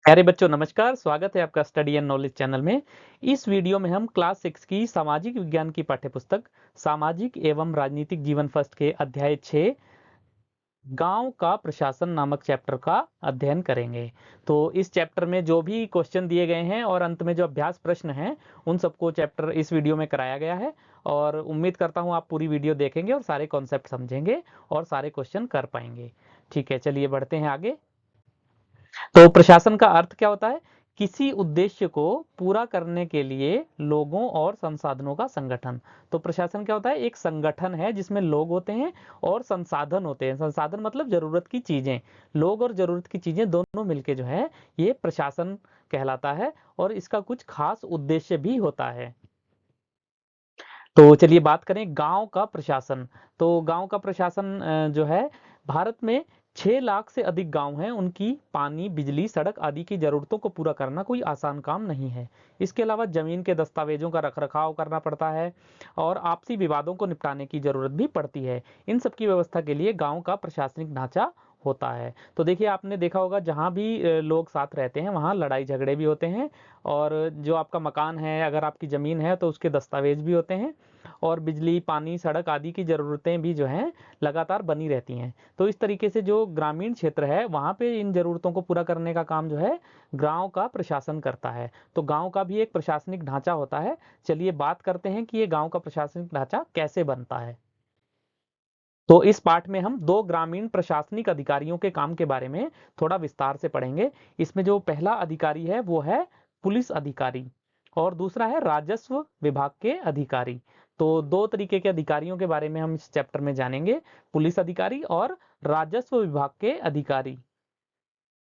प्यारे बच्चों नमस्कार, स्वागत है आपका स्टडी एंड नॉलेज चैनल में। इस वीडियो में हम क्लास 6 की सामाजिक विज्ञान की पाठ्यपुस्तक सामाजिक एवं राजनीतिक जीवन फर्स्ट के अध्याय 6 गांव का प्रशासन नामक चैप्टर का अध्ययन करेंगे। तो इस चैप्टर में जो भी क्वेश्चन दिए गए हैं और अंत में जो अभ्यास प्रश्न हैं उन सबको चैप्टर इस वीडियो में कराया गया है और उम्मीद करता हूं आप पूरी वीडियो देखेंगे और सारे कॉन्सेप्ट समझेंगे और सारे क्वेश्चन कर पाएंगे। ठीक है, चलिए बढ़ते हैं आगे। तो प्रशासन का अर्थ क्या होता है? किसी उद्देश्य को पूरा करने के लिए लोगों और संसाधनों का संगठन। तो प्रशासन क्या होता है? एक संगठन है जिसमें लोग होते हैं और संसाधन होते हैं। संसाधन मतलब जरूरत की चीजें। लोग और जरूरत की चीजें दोनों मिलके जो है ये प्रशासन कहलाता है और इसका कुछ खास उद्देश्य भी होता है। तो चलिए बात करें गांव का प्रशासन। तो गांव का प्रशासन जो है भारत में 6 लाख से अधिक गांव हैं। उनकी पानी, बिजली, सड़क आदि की जरूरतों को पूरा करना कोई आसान काम नहीं है। इसके अलावा जमीन के दस्तावेजों का रखरखाव करना पड़ता है और आपसी विवादों को निपटाने की जरूरत भी पड़ती है। इन सब की व्यवस्था के लिए गांव का प्रशासनिक ढांचा होता है। तो देखिए, आपने देखा होगा जहां भी लोग साथ रहते हैं वहां लड़ाई झगड़े भी होते हैं और जो आपका मकान है, अगर आपकी जमीन है तो उसके दस्तावेज भी होते हैं और बिजली, पानी, सड़क आदि की ज़रूरतें भी जो हैं लगातार बनी रहती हैं। तो इस तरीके से जो ग्रामीण क्षेत्र है वहाँ पे इन ज़रूरतों को पूरा करने का काम जो है गांव का प्रशासन करता है। तो गांव का भी एक प्रशासनिक ढांचा होता है। चलिए बात करते हैं कि ये गांव का प्रशासनिक ढांचा कैसे बनता है। तो इस पाठ में हम 2 ग्रामीण प्रशासनिक अधिकारियों के काम के बारे में थोड़ा विस्तार से पढ़ेंगे। इसमें जो पहला अधिकारी है वो है पुलिस अधिकारी और दूसरा है राजस्व विभाग के अधिकारी। तो 2 तरीके के अधिकारियों के बारे में हम इस चैप्टर में जानेंगे, पुलिस अधिकारी और राजस्व विभाग के अधिकारी।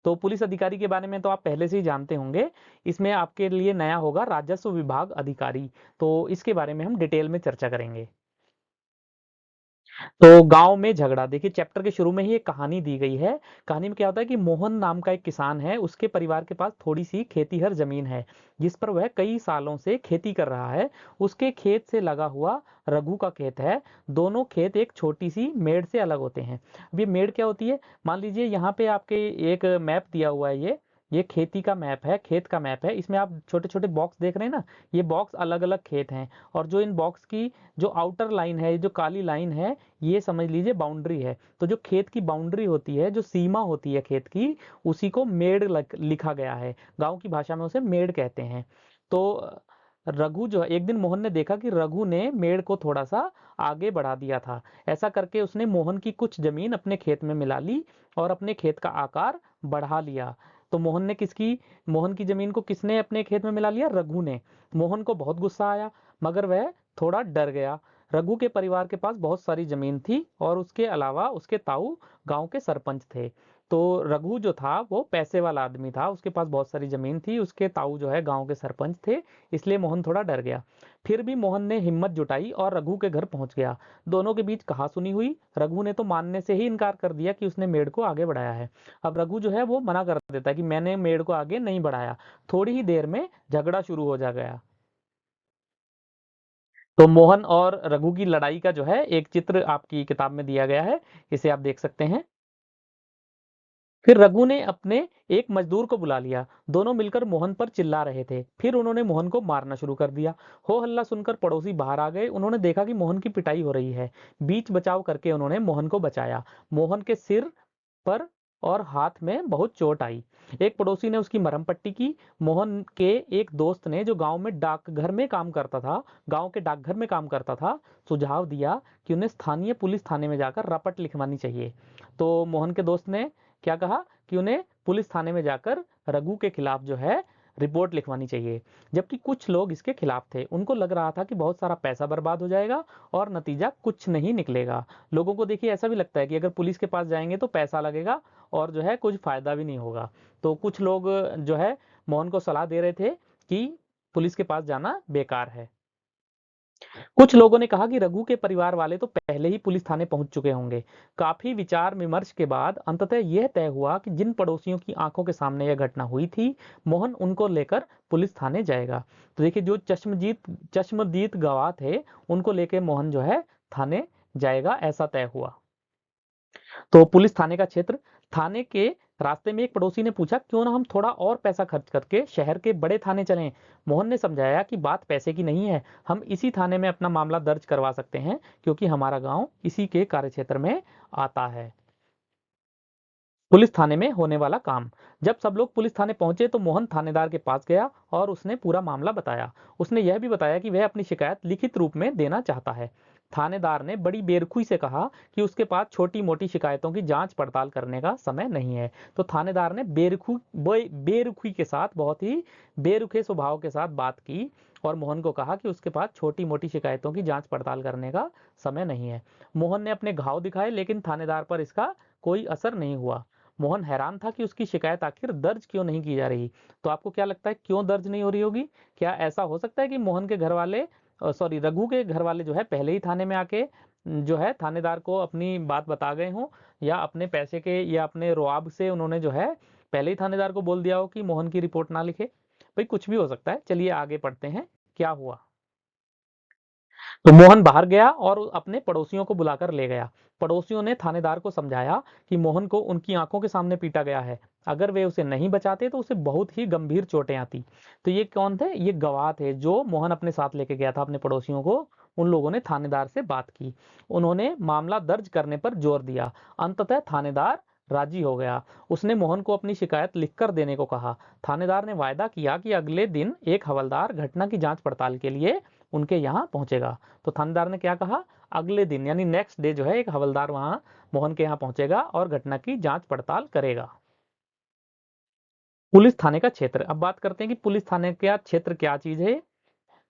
तो पुलिस अधिकारी के बारे में तो आप पहले से ही जानते होंगे। इसमें आपके लिए नया होगा राजस्व विभाग अधिकारी। तो इसके बारे में हम डिटेल में चर्चा करेंगे। तो गांव में झगड़ा, देखिए चैप्टर के शुरू में ही एक कहानी दी गई है। कहानी में क्या होता है कि मोहन नाम का एक किसान है, उसके परिवार के पास थोड़ी सी खेतीहर जमीन है जिस पर वह कई सालों से खेती कर रहा है। उसके खेत से लगा हुआ रघु का खेत है। दोनों खेत एक छोटी सी मेड़ से अलग होते हैं। अब ये मेड़ क्या होती है? मान लीजिए यहाँ पे आपके एक मैप दिया हुआ है, ये खेती का मैप है, खेत का मैप है। इसमें आप छोटे छोटे बॉक्स देख रहे हैं ना, ये बॉक्स अलग अलग खेत हैं और जो इन बॉक्स की जो आउटर लाइन है, जो काली लाइन है, ये समझ लीजिए बाउंड्री है। तो जो खेत की बाउंड्री होती है, जो सीमा होती है खेत की, उसी को मेड़ लिखा गया है। गांव की भाषा में उसे मेड़ कहते हैं। तो रघु जो है, एक दिन मोहन ने देखा कि रघु ने मेड़ को थोड़ा सा आगे बढ़ा दिया था। ऐसा करके उसने मोहन की कुछ जमीन अपने खेत में मिला ली और अपने खेत का आकार बढ़ा लिया। तो मोहन की जमीन को किसने अपने खेत में मिला लिया? रघु ने। मोहन को बहुत गुस्सा आया मगर वह थोड़ा डर गया। रघु के परिवार के पास बहुत सारी जमीन थी और उसके अलावा उसके ताऊ गांव के सरपंच थे। तो रघु जो था वो पैसे वाला आदमी था, उसके पास बहुत सारी जमीन थी, उसके ताऊ जो है गांव के सरपंच थे। इसलिए मोहन थोड़ा डर गया। फिर भी मोहन ने हिम्मत जुटाई और रघु के घर पहुंच गया। दोनों के बीच कहासुनी हुई। रघु ने तो मानने से ही इनकार कर दिया कि उसने मेढ़ को आगे बढ़ाया है। अब रघु जो है वो मना कर देता है कि मैंने मेढ़ को आगे नहीं बढ़ाया। थोड़ी ही देर में झगड़ा शुरू हो जा गया। तो मोहन और रघु की लड़ाई का जो है एक चित्र आपकी किताब में दिया गया है, इसे आप देख सकते हैं। फिर रघु ने अपने एक मजदूर को बुला लिया। दोनों मिलकर मोहन पर चिल्ला रहे थे। फिर उन्होंने मोहन को मारना शुरू कर दिया। हो हल्ला सुनकर पड़ोसी बाहर आ गए। उन्होंने देखा कि मोहन की पिटाई हो रही है। बीच बचाव करके उन्होंने मोहन को बचाया। मोहन के सिर पर और हाथ में बहुत चोट आई। एक पड़ोसी ने उसकी मरहम पट्टी की। मोहन के एक दोस्त ने, जो गांव के डाकघर में काम करता था, सुझाव दिया कि उन्हें स्थानीय पुलिस थाने में जाकर रपट लिखवानी चाहिए। तो मोहन के दोस्त ने क्या कहा कि उन्हें पुलिस थाने में जाकर रघु के खिलाफ जो है रिपोर्ट लिखवानी चाहिए। जबकि कुछ लोग इसके खिलाफ थे। उनको लग रहा था कि बहुत सारा पैसा बर्बाद हो जाएगा और नतीजा कुछ नहीं निकलेगा। लोगों को देखिए ऐसा भी लगता है कि अगर पुलिस के पास जाएंगे तो पैसा लगेगा और जो है कुछ फायदा भी नहीं होगा। तो कुछ लोग जो है मोहन को सलाह दे रहे थे कि पुलिस के पास जाना बेकार है। कुछ लोगों ने कहा कि रघु के परिवार वाले तो पहले ही पुलिस थाने पहुंच चुके होंगे। काफी विचार विमर्श के बाद अंततः यह तय हुआ कि जिन पड़ोसियों की आंखों के सामने यह घटना हुई थी, मोहन उनको लेकर पुलिस थाने जाएगा। तो देखिए, जो चश्मदीद गवाह थे उनको लेकर मोहन जो है थाने जाएगा, ऐसा तय हुआ। तो पुलिस थाने का क्षेत्र, थाने के रास्ते में एक पड़ोसी ने पूछा, क्यों ना हम थोड़ा और पैसा खर्च करके शहर के बड़े थाने चलें। मोहन ने समझाया कि बात पैसे की नहीं है, हम इसी थाने में अपना मामला दर्ज करवा सकते हैं, क्योंकि हमारा गांव इसी के कार्यक्षेत्र में आता है। पुलिस थाने में होने वाला काम। जब सब लोग पुलिस थाने पहुंचे तो मोहन थानेदार के पास गया और उसने पूरा मामला बताया। उसने यह भी बताया कि वह अपनी शिकायत लिखित रूप में देना चाहता है। थानेदार ने बड़ी बेरुखी से कहा कि उसके पास छोटी मोटी शिकायतों की जांच पड़ताल करने का समय नहीं है। तो थानेदार ने बेरुखी के साथ, बहुत ही बेरुखे स्वभाव के साथ बात की और मोहन को कहा कि उसके पास छोटी मोटी शिकायतों की जांच पड़ताल करने का समय नहीं है। मोहन ने अपने घाव दिखाए, लेकिन थानेदार पर इसका कोई असर नहीं हुआ। मोहन हैरान था कि उसकी शिकायत आखिर दर्ज क्यों नहीं की जा रही। तो आपको क्या लगता है क्यों दर्ज नहीं हो रही होगी? क्या ऐसा हो सकता है कि मोहन के घर वाले, सॉरी, रघु के घर वाले जो है पहले ही थाने में आके जो है थानेदार को अपनी बात बता गए हों, या अपने पैसे के या अपने रुआब से उन्होंने जो है पहले ही थानेदार को बोल दिया हो कि मोहन की रिपोर्ट ना लिखे। भाई कुछ भी हो सकता है। चलिए आगे पढ़ते हैं क्या हुआ। तो मोहन बाहर गया और अपने पड़ोसियों को बुलाकर ले गया। पड़ोसियों ने थानेदार को समझाया कि मोहन को उनकी आंखों के सामने पीटा गया है, अगर वे उसे नहीं बचाते तो उसे बहुत ही गंभीर चोटें आती। तो ये कौन थे? ये गवाह थे जो मोहन अपने साथ लेके गया था अपने पड़ोसियों को। उन लोगों ने थानेदार से बात की, उन्होंने मामला दर्ज करने पर जोर दिया। अंततः थानेदार राजी हो गया। उसने मोहन को अपनी शिकायत लिखकर देने को कहा। थानेदार ने वायदा किया कि अगले दिन एक हवलदार घटना की जांच पड़ताल के लिए उनके यहाँ पहुंचेगा। तो थानेदार ने क्या कहा? अगले दिन यानी नेक्स्ट डे जो है एक हवलदार वहां मोहन के यहाँ पहुंचेगा और घटना की जांच पड़ताल करेगा। पुलिस थाने का क्षेत्र। अब बात करते हैं कि पुलिस थाने का क्षेत्र क्या चीज है।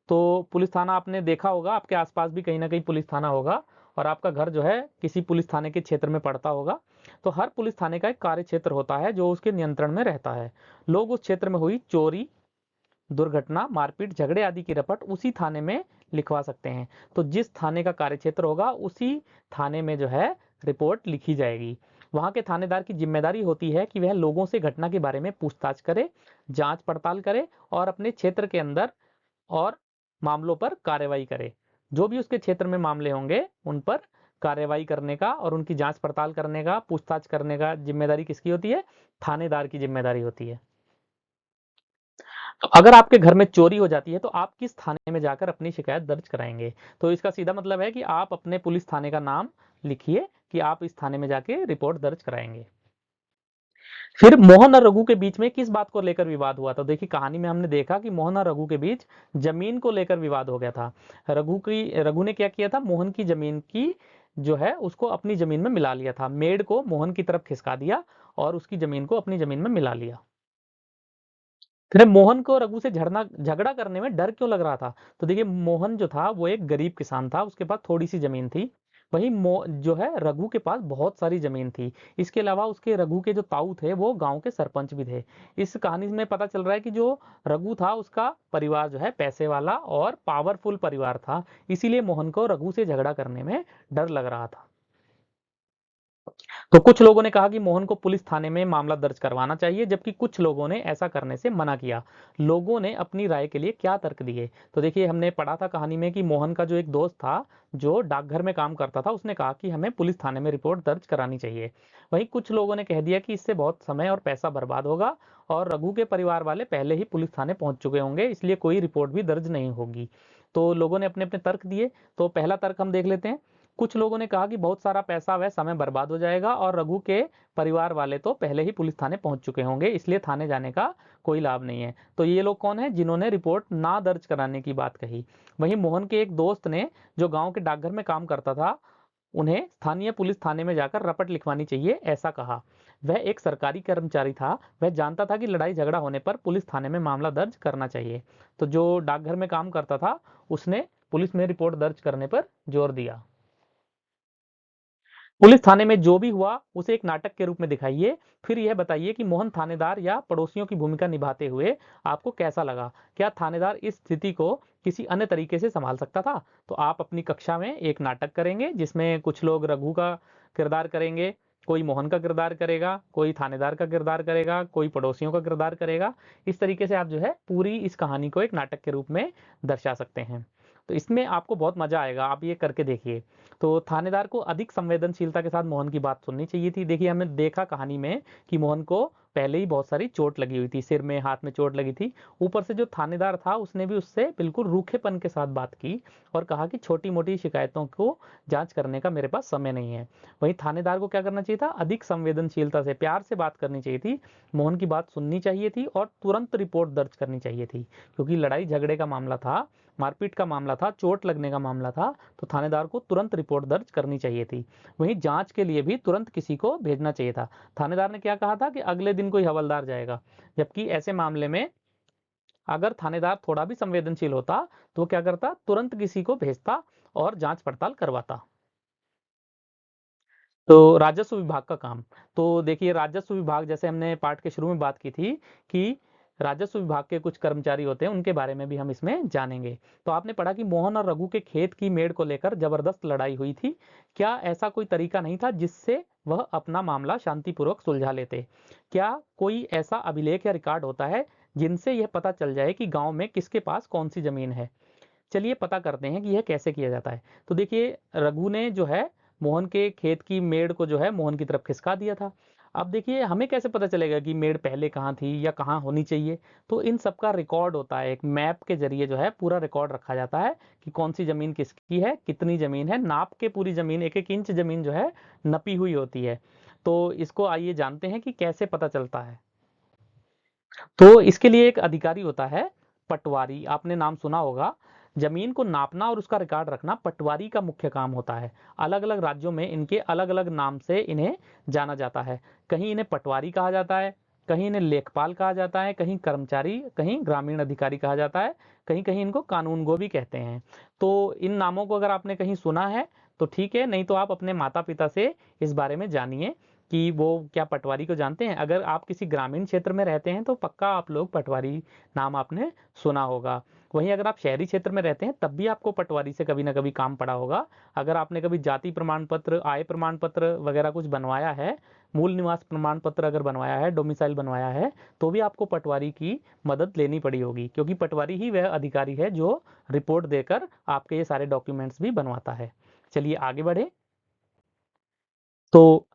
तो पुलिस थाना आपने देखा होगा, आपके आसपास भी कहीं ना कहीं पुलिस थाना होगा और आपका घर जो है किसी पुलिस थाने के क्षेत्र में पड़ता होगा। तो हर पुलिस थाने का एक कार्य क्षेत्र होता है जो उसके नियंत्रण में रहता है। लोग उस क्षेत्र में हुई चोरी, दुर्घटना, मारपीट, झगड़े आदि की रिपोर्ट उसी थाने में लिखवा सकते हैं। तो जिस थाने का कार्यक्षेत्र होगा उसी थाने में जो है रिपोर्ट लिखी जाएगी। वहां के थानेदार की जिम्मेदारी होती है कि वह लोगों से घटना के बारे में पूछताछ करे, जांच पड़ताल करे और अपने क्षेत्र के अंदर और मामलों पर कार्रवाई करे। जो भी उसके क्षेत्र में मामले होंगे उन पर कार्रवाई करने का और उनकी जांच पड़ताल करने का, पूछताछ करने का जिम्मेदारी किसकी होती है? थानेदार की जिम्मेदारी होती है। तो अगर आपके घर में चोरी हो जाती है तो आप किस थाने में जाकर अपनी शिकायत दर्ज कराएंगे? तो इसका सीधा मतलब है कि आप अपने पुलिस थाने का नाम लिखिए कि आप इस थाने में जाके रिपोर्ट दर्ज कराएंगे। फिर मोहन और रघु के बीच में किस बात को लेकर विवाद हुआ? तो देखिए कहानी में हमने देखा कि मोहन और रघु के बीच जमीन को लेकर विवाद हो गया था। रघु ने क्या किया था? मोहन की जमीन की जो है उसको अपनी जमीन में मिला लिया था। मेड़ को मोहन की तरफ खिसका दिया और उसकी जमीन को अपनी जमीन में मिला लिया। फिर मोहन को रघु से झगड़ा करने में डर क्यों लग रहा था? तो देखिए मोहन जो था वो एक गरीब किसान था, उसके पास थोड़ी सी जमीन थी। वहीं जो है रघु के पास बहुत सारी जमीन थी। इसके अलावा उसके रघु के जो ताऊ थे वो गांव के सरपंच भी थे। इस कहानी में पता चल रहा है कि जो रघु था उसका परिवार जो है पैसे वाला और पावरफुल परिवार था, इसीलिए मोहन को रघु से झगड़ा करने में डर लग रहा था। तो कुछ लोगों ने कहा कि मोहन को पुलिस थाने में मामला दर्ज करवाना चाहिए, जबकि कुछ लोगों ने ऐसा करने से मना किया। लोगों ने अपनी राय के लिए क्या तर्क दिए? तो देखिए हमने पढ़ा था कहानी में कि मोहन का जो एक दोस्त था जो डाकघर में काम करता था, उसने कहा कि हमें पुलिस थाने में रिपोर्ट दर्ज करानी चाहिए। वहीं कुछ लोगों ने कह दिया कि इससे बहुत समय और पैसा बर्बाद होगा और रघु के परिवार वाले पहले ही पुलिस थाने पहुंच चुके होंगे, इसलिए कोई रिपोर्ट भी दर्ज नहीं होगी। तो लोगों ने अपने अपने तर्क दिए। तो पहला तर्क हम देख लेते हैं। कुछ लोगों ने कहा कि बहुत सारा पैसा व समय बर्बाद हो जाएगा और रघु के परिवार वाले तो पहले ही पुलिस थाने पहुंच चुके होंगे, इसलिए थाने जाने का कोई लाभ नहीं है। तो ये लोग कौन है जिन्होंने रिपोर्ट ना दर्ज कराने की बात कही? वहीं मोहन के एक दोस्त ने, जो गांव के डाकघर में काम करता था, उन्हें स्थानीय पुलिस थाने में जाकर रपट लिखवानी चाहिए ऐसा कहा। वह एक सरकारी कर्मचारी था, वह जानता था कि लड़ाई झगड़ा होने पर पुलिस थाने में मामला दर्ज करना चाहिए। तो जो डाकघर में काम करता था उसने पुलिस में रिपोर्ट दर्ज करने पर जोर दिया। पुलिस थाने में जो भी हुआ उसे एक नाटक के रूप में दिखाइए। फिर यह बताइए कि मोहन थानेदार या पड़ोसियों की भूमिका निभाते हुए आपको कैसा लगा? क्या थानेदार इस स्थिति को किसी अन्य तरीके से संभाल सकता था? तो आप अपनी कक्षा में एक नाटक करेंगे जिसमें कुछ लोग रघु का किरदार करेंगे, कोई मोहन का किरदार करेगा, कोई थानेदार का किरदार करेगा, कोई पड़ोसियों का किरदार करेगा। इस तरीके से आप जो है पूरी इस कहानी को एक नाटक के रूप में दर्शा सकते हैं। तो इसमें आपको बहुत मजा आएगा, आप ये करके देखिए। तो थानेदार को अधिक संवेदनशीलता के साथ मोहन की बात सुननी चाहिए थी। देखिए हमें देखा कहानी में कि मोहन को पहले ही बहुत सारी चोट लगी हुई थी, सिर में हाथ में चोट लगी थी। ऊपर से जो थानेदार था उसने भी उससे बिल्कुल रूखेपन के साथ बात की और कहा कि छोटी मोटी शिकायतों को जांच करने का मेरे पास समय नहीं है। वहीं थानेदार को क्या करना चाहिए था, अधिक संवेदनशीलता से प्यार से बात करनी चाहिए थी, मोहन की बात सुननी चाहिए थी और तुरंत रिपोर्ट दर्ज करनी चाहिए थी। क्योंकि लड़ाई झगड़े का मामला था, मारपीट का मामला था, चोट लगने का मामला था, तो थानेदार को तुरंत रिपोर्ट दर्ज करनी चाहिए थी। वहीं जांच के लिए भी तुरंत किसी को भेजना चाहिए था। थानेदार ने क्या कहा था कि अगले दिन कोई हवलदार जाएगा, जबकि ऐसे मामले में अगर थानेदार थोड़ा भी संवेदनशील होता तो वो क्या करता, तुरंत किसी को भेजता और जांच पड़ताल करवाता। तो राजस्व विभाग का काम, तो देखिए राजस्व विभाग, जैसे हमने पाठ के शुरू में बात की थी कि राजस्व विभाग के कुछ कर्मचारी होते हैं, उनके बारे में भी हम इसमें जानेंगे। तो आपने पढ़ा कि मोहन और रघु के खेत की मेड़ को लेकर जबरदस्त लड़ाई हुई थी। क्या ऐसा कोई तरीका नहीं था जिससे वह अपना मामला शांतिपूर्वक सुलझा लेते? क्या कोई ऐसा अभिलेख या रिकॉर्ड होता है जिनसे यह पता चल जाए कि गांव में किसके पास कौन सी जमीन है? चलिए पता करते हैं कि यह कैसे किया जाता है। तो देखिए रघु ने जो है मोहन के खेत की मेड़ को जो है मोहन की तरफ खिसका दिया था। अब देखिए हमें कैसे पता चलेगा कि मेड़ पहले कहाँ थी या कहाँ होनी चाहिए? तो इन सब का रिकॉर्ड होता है, एक मैप के जरिए जो है पूरा रिकॉर्ड रखा जाता है कि कौन सी जमीन किसकी है, कितनी जमीन है, नाप के पूरी जमीन, एक एक इंच जमीन जो है नपी हुई होती है। तो इसको आइए जानते हैं कि कैसे पता चलता है। तो इसके लिए एक अधिकारी होता है, पटवारी, आपने नाम सुना होगा। जमीन को नापना और उसका रिकॉर्ड रखना पटवारी का मुख्य काम होता है। अलग अलग राज्यों में इनके अलग अलग नाम से इन्हें जाना जाता है। कहीं इन्हें पटवारी कहा जाता है, कहीं इन्हें लेखपाल कहा जाता है, कहीं कर्मचारी, कहीं ग्रामीण अधिकारी कहा जाता है, कहीं कहीं इनको कानूनगो भी कहते हैं। तो इन नामों को अगर आपने कहीं सुना है तो ठीक है, नहीं तो आप अपने माता पिता से इस बारे में जानिए कि वो क्या पटवारी को जानते हैं। अगर आप किसी ग्रामीण क्षेत्र में रहते हैं तो पक्का आप लोग पटवारी नाम आपने सुना होगा। वहीं अगर आप शहरी क्षेत्र में रहते हैं तब भी आपको पटवारी से कभी ना कभी काम पड़ा होगा। अगर आपने कभी जाति प्रमाण पत्र, आय प्रमाण पत्र वगैरह कुछ बनवाया है, मूल निवास प्रमाण पत्र अगर बनवाया है, डोमिसाइल बनवाया है, तो भी आपको पटवारी की मदद लेनी पड़ी होगी, क्योंकि पटवारी ही वह अधिकारी है जो रिपोर्ट देकर आपके ये सारे डॉक्यूमेंट्स भी बनवाता है। चलिए आगे बढ़े। तो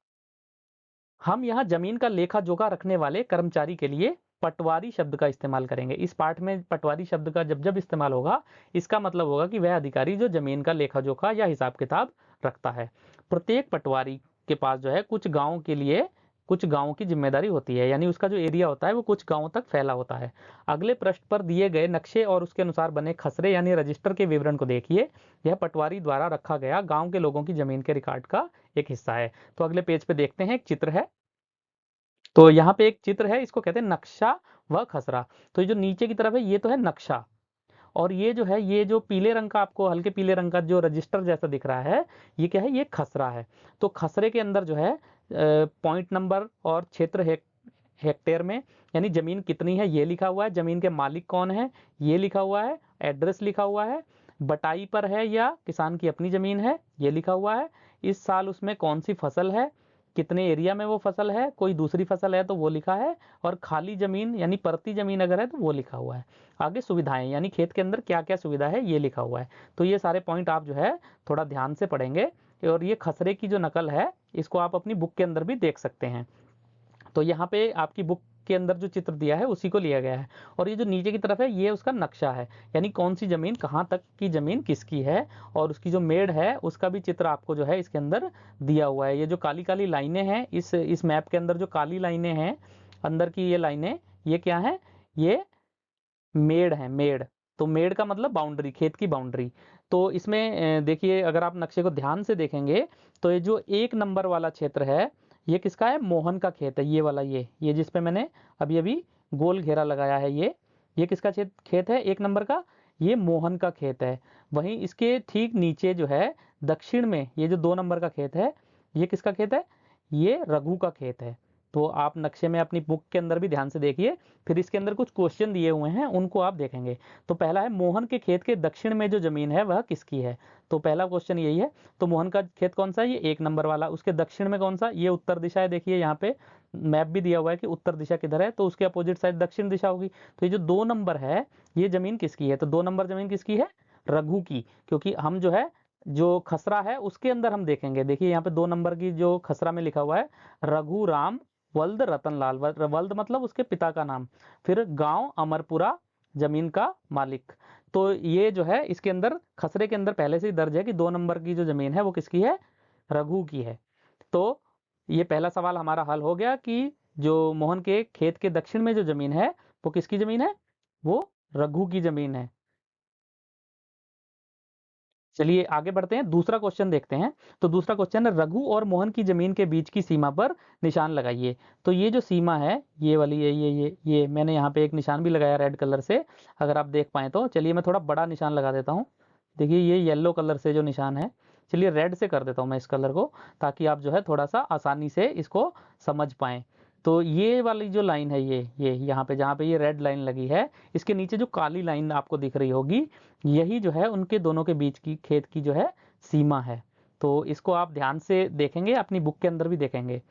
हम यहाँ जमीन का लेखा जोखा रखने वाले कर्मचारी के लिए पटवारी शब्द का इस्तेमाल करेंगे। इस पाठ में पटवारी शब्द का जब जब इस्तेमाल होगा, इसका मतलब होगा कि वह अधिकारी जो जमीन का लेखा जोखा या हिसाब किताब रखता है। प्रत्येक पटवारी के पास जो है कुछ गाँव के लिए कुछ गाँव की जिम्मेदारी होती है, यानी उसका जो एरिया होता है वो कुछ गाँव तक फैला होता है। अगले पृष्ठ पर दिए गए नक्शे और उसके अनुसार बने खसरे यानी रजिस्टर के विवरण को देखिए। यह पटवारी द्वारा रखा गया गाँव के लोगों की जमीन के रिकॉर्ड का एक हिस्सा है। तो अगले पेज पे देखते हैं, एक चित्र है। तो यहाँ पे एक चित्र है, इसको कहते हैं नक्शा व खसरा। तो ये जो नीचे की तरफ है ये तो है नक्शा, और ये जो है, ये जो पीले रंग का, आपको हल्के पीले रंग का जो रजिस्टर जैसा दिख रहा है, ये क्या है, ये खसरा है। तो खसरे के अंदर जो है पॉइंट नंबर और क्षेत्र हेक्टेयर में, यानी जमीन कितनी है ये लिखा हुआ है, जमीन के मालिक कौन है ये लिखा हुआ है, एड्रेस लिखा हुआ है, बटाई पर है या किसान की अपनी जमीन है ये लिखा हुआ है, इस साल उसमें कौन सी फसल है, कितने एरिया में वो फसल है, कोई दूसरी फसल है तो वो लिखा है, और खाली जमीन यानी परती जमीन अगर है तो वो लिखा हुआ है। आगे सुविधाएं, यानी खेत के अंदर क्या क्या सुविधा है ये लिखा हुआ है। तो ये सारे पॉइंट आप जो है थोड़ा ध्यान से पढ़ेंगे, और ये खसरे की जो नकल है इसको आप अपनी बुक के अंदर भी देख सकते हैं। तो यहाँ पे आपकी बुक के अंदर जो चित्र दिया है उसी को लिया गया है, और ये जो नीचे की तरफ है ये उसका नक्शा है, यानी कौन सी जमीन कहाँ तक की जमीन किसकी है, और उसकी जो मेड़ है उसका भी चित्र आपको जो है इसके अंदर दिया हुआ है। ये जो काली काली लाइनें हैं इस मैप के अंदर, जो काली लाइनें हैं अंदर की ये लाइनें, ये क्या है, ये मेड़ है, मेड़। तो मेड़ का मतलब बाउंड्री, खेत की बाउंड्री। तो इसमें देखिए अगर आप नक्शे को ध्यान से देखेंगे तो ये जो 1 नंबर वाला क्षेत्र है ये किसका है, मोहन का खेत है, ये वाला, ये जिस पे मैंने अभी अभी गोल घेरा लगाया है, ये किसका खेत है 1 नंबर का, ये मोहन का खेत है। वहीं इसके ठीक नीचे जो है दक्षिण में ये जो 2 नंबर का खेत है, ये किसका खेत है, ये रघु का खेत है। तो आप नक्शे में अपनी बुक के अंदर भी ध्यान से देखिए, फिर इसके अंदर कुछ क्वेश्चन दिए हुए हैं उनको आप देखेंगे। तो पहला है मोहन के खेत के दक्षिण में जो जमीन है वह किसकी है, तो पहला क्वेश्चन यही है। तो मोहन का खेत कौन सा है, ये 1 नंबर वाला, उसके दक्षिण में कौन सा, ये उत्तर दिशा है, देखिए यहाँ पे मैप भी दिया हुआ है कि उत्तर दिशा किधर है, तो उसके अपोजिट साइड दक्षिण दिशा होगी। तो ये जो 2 नंबर है ये जमीन किसकी है, तो 2 नंबर जमीन किसकी है, रघु की, क्योंकि हम जो है जो खसरा है उसके अंदर हम देखेंगे, देखिए यहाँ पे 2 नंबर की जो खसरा में लिखा हुआ है, रघु राम वल्द रतनलाल, वल्द मतलब उसके पिता का नाम, फिर गांव अमरपुरा, जमीन का मालिक। तो ये जो है इसके अंदर खसरे के अंदर पहले से ही दर्ज है कि 2 नंबर की जो जमीन है वो किसकी है, रघु की है। तो ये पहला सवाल हमारा हल हो गया कि जो मोहन के खेत के दक्षिण में जो जमीन है वो किसकी जमीन है, वो रघु की जमीन है। चलिए आगे बढ़ते हैं, दूसरा क्वेश्चन देखते हैं। तो दूसरा क्वेश्चन है, रघु और मोहन की जमीन के बीच की सीमा पर निशान लगाइए। तो ये जो सीमा है ये वाली, ये मैंने यहाँ पे एक निशान भी लगाया रेड कलर से, अगर आप देख पाए तो। चलिए मैं थोड़ा बड़ा निशान लगा देता हूँ। देखिए ये येलो कलर से जो निशान है, चलिए रेड से कर देता हूँ मैं इस कलर को, ताकि आप जो है थोड़ा सा आसानी से इसको समझ पाएं। तो ये वाली जो लाइन है, ये यहाँ पे जहाँ पे ये रेड लाइन लगी है, इसके नीचे जो काली लाइन आपको दिख रही होगी, यही जो है उनके दोनों के बीच की खेत की जो है सीमा है। तो इसको आप ध्यान से देखेंगे, अपनी बुक के अंदर भी देखेंगे।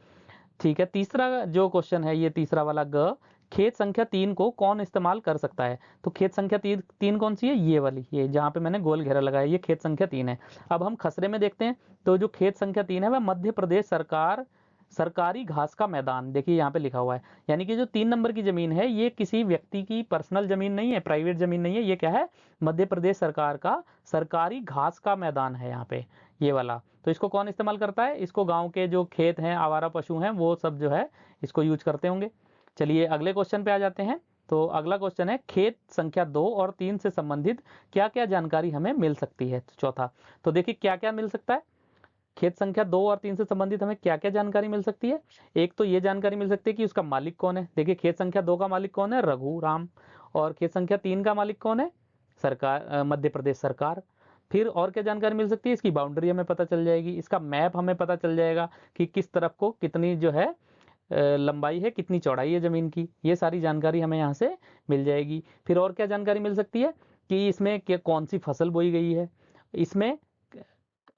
ठीक है, तीसरा जो क्वेश्चन है, ये तीसरा वाला ग, खेत संख्या 3 को कौन इस्तेमाल कर सकता है। तो खेत संख्या तीन कौन सी है, ये वाली, ये जहाँ पे मैंने गोल घेरा लगाया, ये खेत संख्या 3 है। अब हम खसरे में देखते हैं, तो जो खेत संख्या 3 है वह मध्य प्रदेश सरकार सरकारी घास का मैदान, देखिए यहाँ पे लिखा हुआ है। यानी कि जो 3 नंबर की जमीन है ये किसी व्यक्ति की पर्सनल जमीन नहीं है, प्राइवेट जमीन नहीं है, ये क्या है, मध्य प्रदेश सरकार का सरकारी घास का मैदान है यहाँ पे, ये वाला। तो इसको कौन इस्तेमाल करता है, इसको गांव के जो खेत हैं, आवारा पशु हैं, वो सब जो है इसको यूज करते होंगे। चलिए अगले क्वेश्चन पे आ जाते हैं। तो अगला क्वेश्चन है, खेत संख्या 2 और 3 से संबंधित क्या क्या जानकारी हमें मिल सकती है। चौथा, तो देखिए क्या क्या मिल सकता है, खेत संख्या 2 और 3 से संबंधित हमें क्या क्या जानकारी मिल सकती है। एक तो ये जानकारी मिल सकती है कि उसका मालिक कौन है। देखिए खेत संख्या 2 का मालिक कौन है, रघु राम। और खेत संख्या 3 का मालिक कौन है, सरकार, मध्य प्रदेश सरकार। फिर और क्या जानकारी मिल सकती है, इसकी बाउंड्री हमें पता चल जाएगी, इसका मैप हमें पता चल जाएगा कि किस तरफ को कितनी जो है लंबाई है, कितनी चौड़ाई है जमीन की, ये सारी जानकारी हमें यहाँ से मिल जाएगी। फिर और क्या जानकारी मिल सकती है कि इसमें कौन सी फसल बोई गई है, इसमें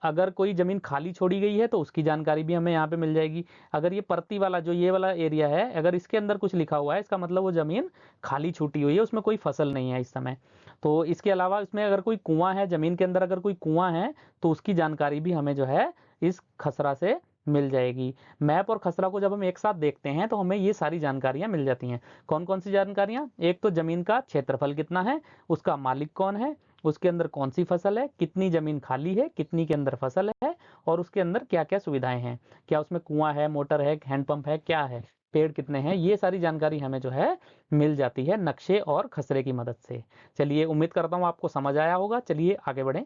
अगर कोई जमीन खाली छोड़ी गई है तो उसकी जानकारी भी हमें यहाँ पे मिल जाएगी। अगर ये परती वाला जो ये वाला एरिया है, अगर इसके अंदर कुछ लिखा हुआ है, इसका मतलब वो जमीन खाली छूटी हुई है, उसमें कोई फसल नहीं है इस समय। तो इसके अलावा इसमें अगर कोई कुआं है, जमीन के अंदर अगर कोई कुआं है, तो उसकी जानकारी भी हमें जो है इस खसरा से मिल जाएगी। मैप और खसरा को जब हम एक साथ देखते हैं तो हमें ये सारी जानकारियां मिल जाती हैं। कौन कौन सी जानकारियां, एक तो जमीन का क्षेत्रफल कितना है, उसका मालिक कौन है, उसके अंदर कौन सी फसल है, कितनी जमीन खाली है, कितनी के अंदर फसल है, और उसके अंदर क्या क्या सुविधाएं हैं, क्या उसमें कुआं है, मोटर है, हैंडपंप है, क्या है, पेड़ कितने हैं, ये सारी जानकारी हमें जो है मिल जाती है नक्शे और खसरे की मदद से। चलिए उम्मीद करता हूं आपको समझ आया होगा। चलिए आगे बढ़ें।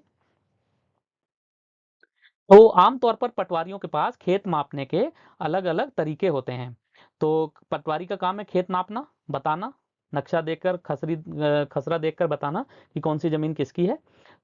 तो आमतौर पर पटवारियों के पास खेत मापने के अलग अलग तरीके होते हैं। तो पटवारी का काम है खेत नापना, बताना, नक्शा देखकर खसरा देखकर बताना कि कौन सी जमीन किसकी है।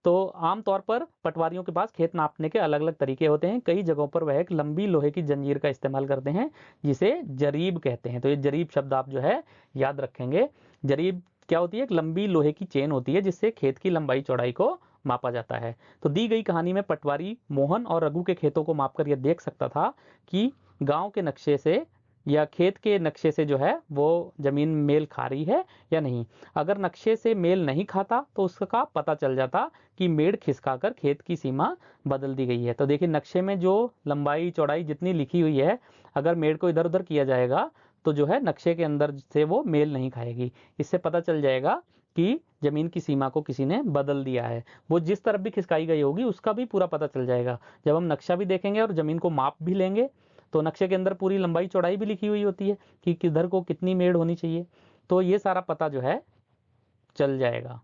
तो आमतौर पर पटवारियों के पास खेत नापने के अलग अलग तरीके होते हैं। कई जगहों पर वह एक लंबी लोहे की जंजीर का इस्तेमाल करते हैं, जिसे जरीब कहते हैं। तो ये जरीब शब्द आप जो है याद रखेंगे। जरीब क्या होती है, एक लंबी लोहे की चेन होती है जिससे खेत की लंबाई चौड़ाई को मापा जाता है। तो दी गई कहानी में पटवारी मोहन और रघु के खेतों को मापकर यह देख सकता था कि गांव के नक्शे से या खेत के नक्शे से जो है वो जमीन मेल खा रही है या नहीं। अगर नक्शे से मेल नहीं खाता तो उसका पता चल जाता कि मेड़ खिसकाकर खेत की सीमा बदल दी गई है। तो देखिए नक्शे में जो लंबाई चौड़ाई जितनी लिखी हुई है, अगर मेड़ को इधर उधर किया जाएगा तो जो है नक्शे के अंदर से वो मेल नहीं खाएगी। इससे पता चल जाएगा कि जमीन की सीमा को किसी ने बदल दिया है। वो जिस तरफ भी खिसकाई गई होगी उसका भी पूरा पता चल जाएगा। जब हम नक्शा भी देखेंगे और जमीन को माप भी लेंगे तो नक्शे के अंदर पूरी लंबाई चौड़ाई भी लिखी हुई होती है कि किधर को कितनी मेड़ होनी चाहिए। तो ये सारा पता जो है चल जाएगा।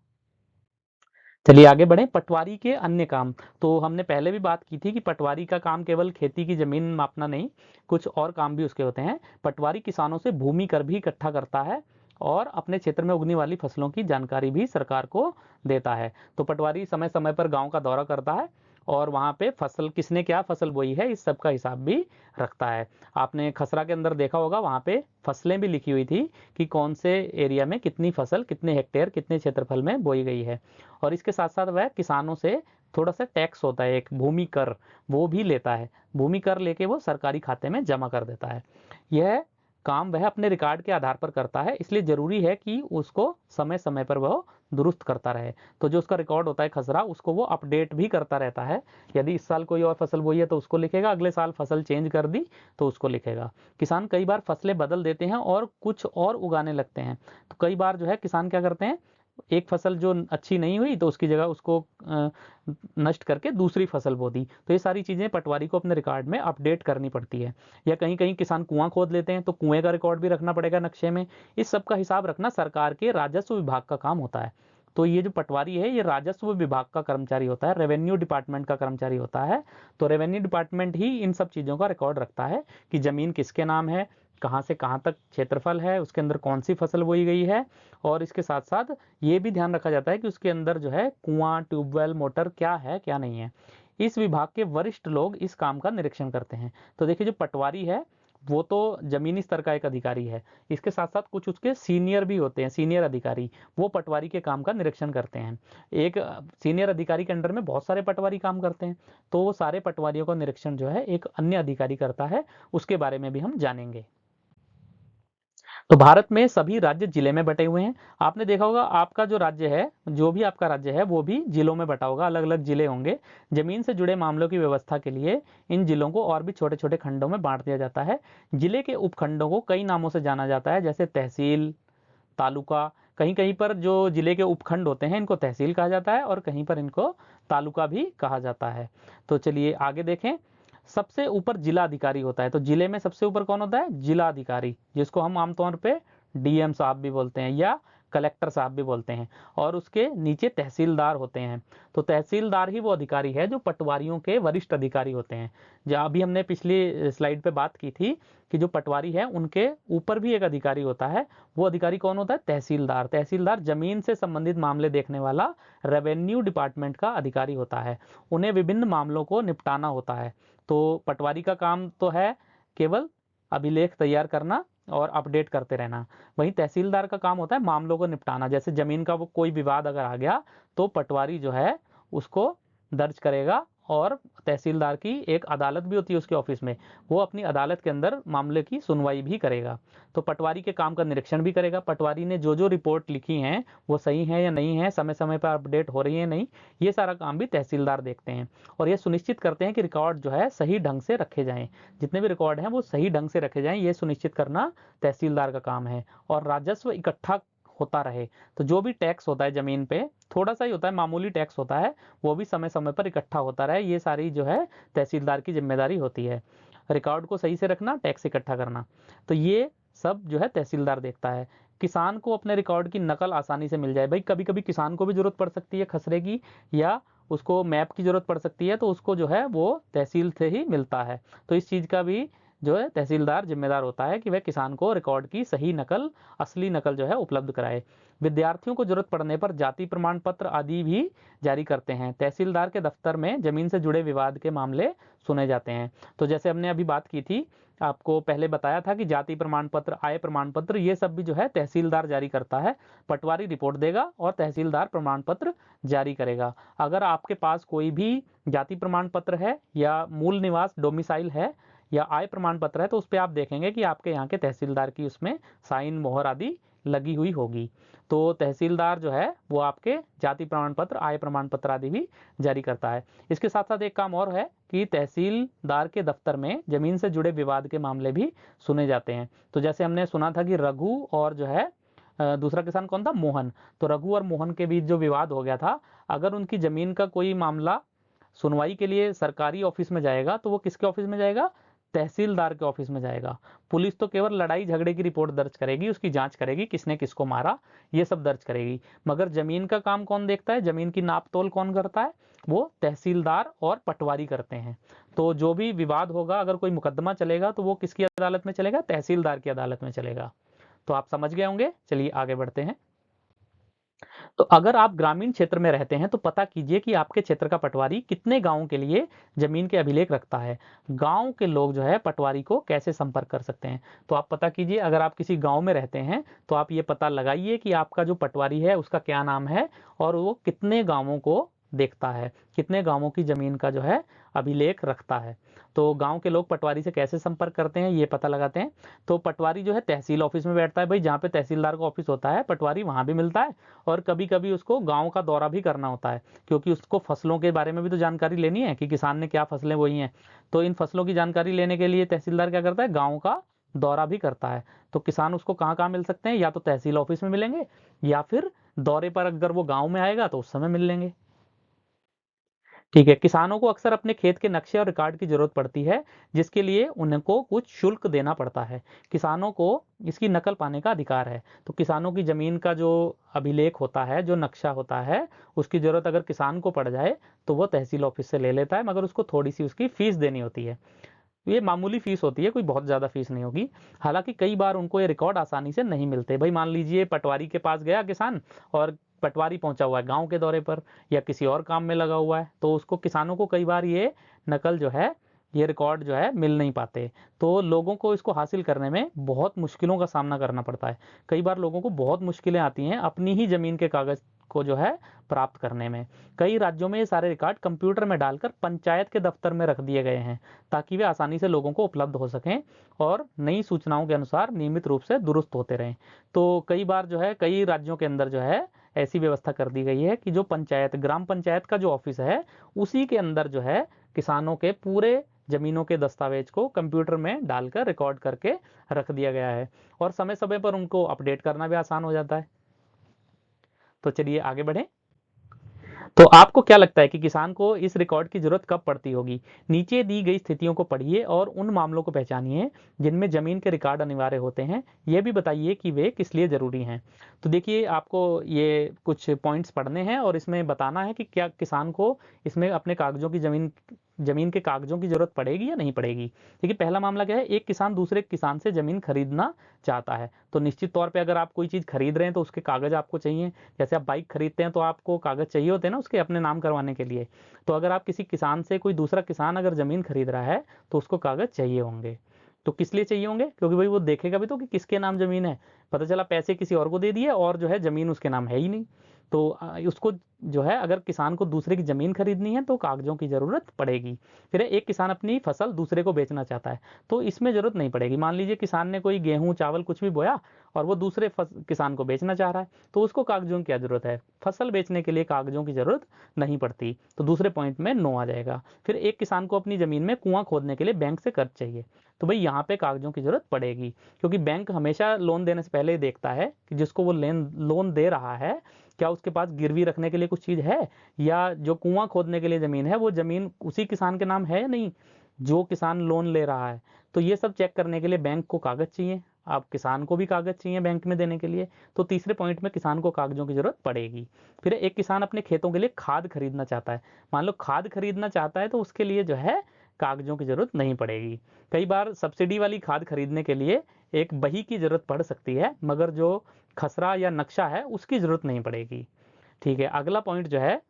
चलिए आगे बढ़े, पटवारी के अन्य काम। तो हमने पहले भी बात की थी कि पटवारी का काम केवल खेती की जमीन मापना नहीं, कुछ और काम भी उसके होते हैं। पटवारी किसानों से भूमि कर भी इकट्ठा करता है और अपने क्षेत्र में उगने वाली फसलों की जानकारी भी सरकार को देता है। तो पटवारी समय समय पर गांव का दौरा करता है और वहां पे फसल किसने क्या फसल बोई है इस सब का हिसाब भी रखता है। आपने खसरा के अंदर देखा होगा, वहां पे फसलें भी लिखी हुई थी कि कौन से एरिया में कितनी फसल, कितने हेक्टेयर, कितने क्षेत्रफल में बोई गई है। और इसके साथ साथ वह किसानों से थोड़ा सा टैक्स होता है, एक भूमि कर, वो भी लेता है। भूमि कर लेके वो सरकारी खाते में जमा कर देता है। यह काम वह अपने रिकॉर्ड के आधार पर करता है, इसलिए जरूरी है कि उसको समय समय पर वह दुरुस्त करता रहे। तो जो उसका रिकॉर्ड होता है खसरा, उसको वो अपडेट भी करता रहता है। यदि इस साल कोई और फसल बोई है तो उसको लिखेगा, अगले साल फसल चेंज कर दी तो उसको लिखेगा। किसान कई बार फसलें बदल देते हैं और कुछ और उगाने लगते हैं। तो कई बार जो है किसान क्या करते हैं, एक फसल जो अच्छी नहीं हुई तो उसकी जगह उसको नष्ट करके दूसरी फसल बो दी। तो ये सारी चीजें पटवारी को अपने रिकॉर्ड में अपडेट करनी पड़ती है। या कहीं कहीं किसान कुआं खोद लेते हैं तो कुएं का रिकॉर्ड भी रखना पड़ेगा नक्शे में। इस सब का हिसाब रखना सरकार के राजस्व विभाग का काम होता है। तो ये जो पटवारी है ये राजस्व विभाग का कर्मचारी होता है, रेवेन्यू डिपार्टमेंट का कर्मचारी होता है। तो रेवेन्यू डिपार्टमेंट ही इन सब चीज़ों का रिकॉर्ड रखता है कि जमीन किसके नाम है, कहाँ से कहाँ तक क्षेत्रफल है, उसके अंदर कौन सी फसल बोई गई है। और इसके साथ साथ ये भी ध्यान रखा जाता है कि उसके अंदर जो है कुआं, ट्यूबवेल, मोटर क्या है क्या नहीं है। इस विभाग के वरिष्ठ लोग इस काम का निरीक्षण करते हैं। तो देखिए जो पटवारी है वो तो जमीनी स्तर का एक अधिकारी है। इसके साथ साथ कुछ उसके सीनियर भी होते हैं, सीनियर अधिकारी, वो पटवारी के काम का निरीक्षण करते हैं। एक सीनियर अधिकारी के अंडर में बहुत सारे पटवारी काम करते हैं। तो वो सारे पटवारियों का निरीक्षण जो है एक अन्य अधिकारी करता है, उसके बारे में भी हम जानेंगे। तो भारत में सभी राज्य जिले में बटे हुए हैं। आपने देखा होगा आपका जो राज्य है, जो भी आपका राज्य है वो भी जिलों में बटा होगा, अलग अलग जिले होंगे। जमीन से जुड़े मामलों की व्यवस्था के लिए इन जिलों को और भी छोटे छोटे खंडों में बांट दिया जाता है। जिले के उपखंडों को कई नामों से जाना जाता है, जैसे तहसील, तालुका। कहीं कहीं पर जो जिले के उपखंड होते हैं इनको तहसील कहा जाता है और कहीं पर इनको तालुका भी कहा जाता है। तो चलिए आगे देखें। सबसे ऊपर जिला अधिकारी होता है। तो जिले में सबसे ऊपर कौन होता है, जिला अधिकारी, जिसको हम आमतौर पे डीएम साहब भी बोलते हैं या कलेक्टर साहब भी बोलते हैं। और उसके नीचे तहसीलदार होते हैं। तो तहसीलदार ही वो अधिकारी है जो पटवारियों के वरिष्ठ अधिकारी होते हैं। जहाँ अभी हमने पिछली स्लाइड पे बात की थी कि जो पटवारी है उनके ऊपर भी एक अधिकारी होता है। वो अधिकारी कौन होता है, तहसीलदार। तहसीलदार जमीन से संबंधित मामले देखने वाला रेवेन्यू डिपार्टमेंट का अधिकारी होता है। उन्हें विभिन्न मामलों को निपटाना होता है। तो पटवारी का काम तो है केवल अभिलेख तैयार करना और अपडेट करते रहना। वहीं तहसीलदार का काम होता है मामलों को निपटाना। जैसे जमीन का वो कोई विवाद अगर आ गया तो पटवारी जो है उसको दर्ज करेगा। और तहसीलदार की एक अदालत भी होती है उसके ऑफिस में, वो अपनी अदालत के अंदर मामले की सुनवाई भी करेगा। तो पटवारी के काम का निरीक्षण भी करेगा। पटवारी ने जो जो रिपोर्ट लिखी है वो सही है या नहीं है, समय समय पर अपडेट हो रही है नहीं, ये सारा काम भी तहसीलदार देखते हैं। और ये सुनिश्चित करते हैं कि रिकॉर्ड जो है सही ढंग से रखे जाएं। जितने भी रिकॉर्ड हैं वो सही ढंग से रखे जाएं, ये सुनिश्चित करना तहसीलदार का काम है। और राजस्व इकट्ठा होता रहे। तो जो भी टैक्स होता है जमीन पे, थोड़ा सा ही होता है, मामूली टैक्स होता है, वो भी समय समय पर इकट्ठा होता रहे, ये सारी जो है तहसीलदार की जिम्मेदारी होती है। रिकॉर्ड को सही से रखना, टैक्स इकट्ठा करना, तो ये सब जो है तहसीलदार देखता है। किसान को अपने रिकॉर्ड की नकल आसानी से मिल जाए। भाई कभी कभी किसान को भी जरूरत पड़ सकती है खसरे की, या उसको मैप की जरूरत पड़ सकती है, तो उसको जो है वो तहसील से ही मिलता है। तो इस चीज का भी जो है तहसीलदार जिम्मेदार होता है कि वह किसान को रिकॉर्ड की सही नकल, असली नकल जो है उपलब्ध कराए। विद्यार्थियों को जरूरत पड़ने पर जाति प्रमाण पत्र आदि भी जारी करते हैं। तहसीलदार के दफ्तर में जमीन से जुड़े विवाद के मामले सुने जाते हैं। तो जैसे हमने अभी बात की थी, आपको पहले बताया था कि जाति प्रमाण पत्र, आय प्रमाण पत्र, ये सब भी जो है तहसीलदार जारी करता है। पटवारी रिपोर्ट देगा और तहसीलदार प्रमाण पत्र जारी करेगा। अगर आपके पास कोई भी जाति प्रमाण पत्र है या मूल निवास डोमिसाइल है या आय प्रमाण पत्र है, तो उस पर आप देखेंगे कि आपके यहाँ के तहसीलदार की उसमें साइन, मोहर आदि लगी हुई होगी। तो तहसीलदार जो है वो आपके जाति प्रमाण पत्र, आय प्रमाण पत्र आदि भी जारी करता है। इसके साथ साथ एक काम और है कि तहसीलदार के दफ्तर में जमीन से जुड़े विवाद के मामले भी सुने जाते हैं। तो जैसे हमने सुना था कि रघु और जो है दूसरा किसान कौन था, मोहन। तो रघु और मोहन के बीच जो विवाद हो गया था, अगर उनकी जमीन का कोई मामला सुनवाई के लिए सरकारी ऑफिस में जाएगा तो वो किसके ऑफिस में जाएगा, तहसीलदार के ऑफिस में जाएगा। पुलिस तो केवल लड़ाई झगड़े की रिपोर्ट दर्ज करेगी, उसकी जांच करेगी किसने किसको मारा, ये सब दर्ज करेगी। मगर जमीन का काम कौन देखता है, जमीन की नाप तोल कौन करता है, वो तहसीलदार और पटवारी करते हैं। तो जो भी विवाद होगा, अगर कोई मुकदमा चलेगा तो वो किसकी अदालत में चलेगा, तहसीलदार की अदालत में चलेगा। तो आप समझ गए होंगे। चलिए आगे बढ़ते हैं। तो अगर आप ग्रामीण क्षेत्र में रहते हैं तो पता कीजिए कि आपके क्षेत्र का पटवारी कितने गांवों के लिए जमीन के अभिलेख रखता है। गांव के लोग जो है पटवारी को कैसे संपर्क कर सकते हैं, तो आप पता कीजिए। अगर आप किसी गांव में रहते हैं तो आप ये पता लगाइए कि आपका जो पटवारी है उसका क्या नाम है और वो कितने गांवों को देखता है, कितने गांवों की जमीन का जो है अभिलेख रखता है। तो गांव के लोग पटवारी से कैसे संपर्क करते हैं ये पता लगाते हैं। तो पटवारी जो है तहसील ऑफिस में बैठता है, भाई जहाँ पे तहसीलदार का ऑफिस होता है पटवारी वहां भी मिलता है। और कभी कभी उसको गाँव का दौरा भी करना होता है, क्योंकि उसको फसलों के बारे में भी तो जानकारी लेनी है कि किसान ने क्या फसलें बोई हैं। तो इन फसलों की जानकारी लेने के लिए तहसीलदार क्या करता है, गाँव का दौरा भी करता है। तो किसान उसको कहाँ कहाँ मिल सकते हैं, या तो तहसील ऑफिस में मिलेंगे, या फिर दौरे पर अगर वो गांव में आएगा तो उस समय मिल लेंगे। ठीक है, किसानों को अक्सर अपने खेत के नक्शे और रिकॉर्ड की जरूरत पड़ती है, जिसके लिए उनको कुछ शुल्क देना पड़ता है। किसानों को इसकी नकल पाने का अधिकार है। तो किसानों की जमीन का जो अभिलेख होता है, जो नक्शा होता है, उसकी जरूरत अगर किसान को पड़ जाए तो वो तहसील ऑफिस से ले लेता है, मगर उसको थोड़ी सी उसकी फीस देनी होती है। ये मामूली फीस होती है, कोई बहुत ज़्यादा फीस नहीं होगी। हालांकि कई बार उनको ये रिकॉर्ड आसानी से नहीं मिलते। भाई मान लीजिए पटवारी के पास गया किसान, और पटवारी पहुंचा हुआ है गांव के दौरे पर या किसी और काम में लगा हुआ है, तो उसको किसानों को कई बार ये नकल जो है, ये रिकॉर्ड जो है मिल नहीं पाते। तो लोगों को इसको हासिल करने में बहुत मुश्किलों का सामना करना पड़ता है। कई बार लोगों को बहुत मुश्किलें आती हैं अपनी ही जमीन के कागज को जो है प्राप्त करने में। कई राज्यों में ये सारे रिकॉर्ड कंप्यूटर में डालकर पंचायत के दफ्तर में रख दिए गए हैं, ताकि वे आसानी से लोगों को उपलब्ध हो सकें और नई सूचनाओं के अनुसार नियमित रूप से दुरुस्त होते रहें। तो कई बार जो है कई राज्यों के अंदर जो है ऐसी व्यवस्था कर दी गई है कि जो पंचायत, ग्राम पंचायत का जो ऑफिस है, उसी के अंदर जो है किसानों के पूरे जमीनों के दस्तावेज को कंप्यूटर में डालकर रिकॉर्ड करके रख दिया गया है, और समय समय पर उनको अपडेट करना भी आसान हो जाता है। तो चलिए आगे बढ़ें। तो आपको क्या लगता है कि किसान को इस रिकॉर्ड की जरूरत कब पड़ती होगी? नीचे दी गई स्थितियों को पढ़िए और उन मामलों को पहचानिए जिनमें जमीन के रिकॉर्ड अनिवार्य होते हैं। यह भी बताइए कि वे किस लिए जरूरी हैं। तो देखिए, आपको ये कुछ पॉइंट्स पढ़ने हैं और इसमें बताना है कि क्या किसान को इसमें अपने कागजों की जमीन के कागजों की जरूरत पड़ेगी या नहीं पड़ेगी। देखिए, पहला मामला क्या है, एक किसान दूसरे किसान से जमीन खरीदना चाहता है। तो निश्चित तौर पे अगर आप कोई चीज खरीद रहे हैं तो उसके कागज आपको चाहिए। जैसे आप बाइक खरीदते हैं तो आपको कागज चाहिए होते हैं ना उसके अपने नाम करवाने के लिए। तो अगर आप किसी किसान से, कोई दूसरा किसान अगर जमीन खरीद रहा है तो उसको कागज चाहिए होंगे। तो किस लिए चाहिए होंगे, क्योंकि भाई वो देखेगा भी तो कि किसके नाम जमीन है। पता चला पैसे किसी और को दे दिए और जो है जमीन उसके नाम है ही नहीं। तो उसको जो है, अगर किसान को दूसरे की जमीन खरीदनी है तो कागजों की जरूरत पड़ेगी। फिर एक किसान अपनी फसल दूसरे को बेचना चाहता है, तो इसमें जरूरत नहीं पड़ेगी। मान लीजिए किसान ने कोई गेहूं चावल कुछ भी बोया और वो दूसरे किसान को बेचना चाह रहा है, तो उसको कागजों की क्या जरूरत है, फसल बेचने के लिए कागजों की जरूरत नहीं पड़ती। तो दूसरे पॉइंट में नो आ जाएगा। फिर एक किसान को अपनी जमीन में कुआं खोदने के लिए बैंक से कर्ज चाहिए, तो भाई यहाँ पे कागजों की जरूरत पड़ेगी, क्योंकि बैंक हमेशा लोन देने से पहले देखता है कि जिसको वो लोन दे रहा है, क्या उसके पास गिरवी रखने के लिए कुछ चीज है, या जो कुआं खोदने के लिए जमीन है वो जमीन उसी किसान के नाम है या नहीं, जो किसान लोन ले रहा है। तो ये सब चेक करने के लिए बैंक को कागज चाहिए। आप किसान को भी कागज चाहिए बैंक में देने के लिए। तो तीसरे पॉइंट में किसान को कागजों की जरूरत पड़ेगी। फिर एक किसान अपने खेतों के लिए खाद खरीदना चाहता है। मान लो खाद खरीदना चाहता है तो उसके लिए जो है कागजों की जरूरत नहीं पड़ेगी। कई बार सब्सिडी वाली खाद खरीदने के लिए एक बही की जरूरत पड़ सकती है, मगर जो खसरा या नक्शा है उसकी जरूरत नहीं पड़ेगी। ठीक है, अगला पॉइंट जो है,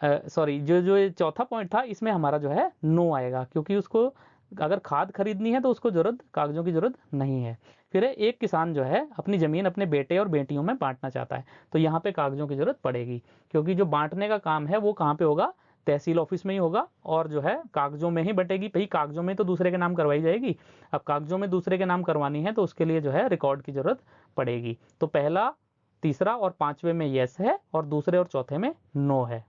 सॉरी, जो जो चौथा पॉइंट था इसमें हमारा जो है नो आएगा, क्योंकि उसको अगर खाद खरीदनी है तो उसको जरूरत, कागजों की जरूरत नहीं है। फिर एक किसान जो है अपनी जमीन अपने बेटे और बेटियों में बांटना चाहता है, तो यहाँ पे कागजों की जरूरत पड़ेगी, क्योंकि जो बांटने का काम है वो कहाँ पे होगा, तहसील ऑफिस में ही होगा, और जो है कागजों में ही बटेगी। भाई कागजों में तो दूसरे के नाम करवाई जाएगी। अब कागजों में दूसरे के नाम करवानी है तो उसके लिए जो है रिकॉर्ड की जरूरत पड़ेगी। तो पहला, तीसरा और पांचवे में यस है, और दूसरे और चौथे में नो है।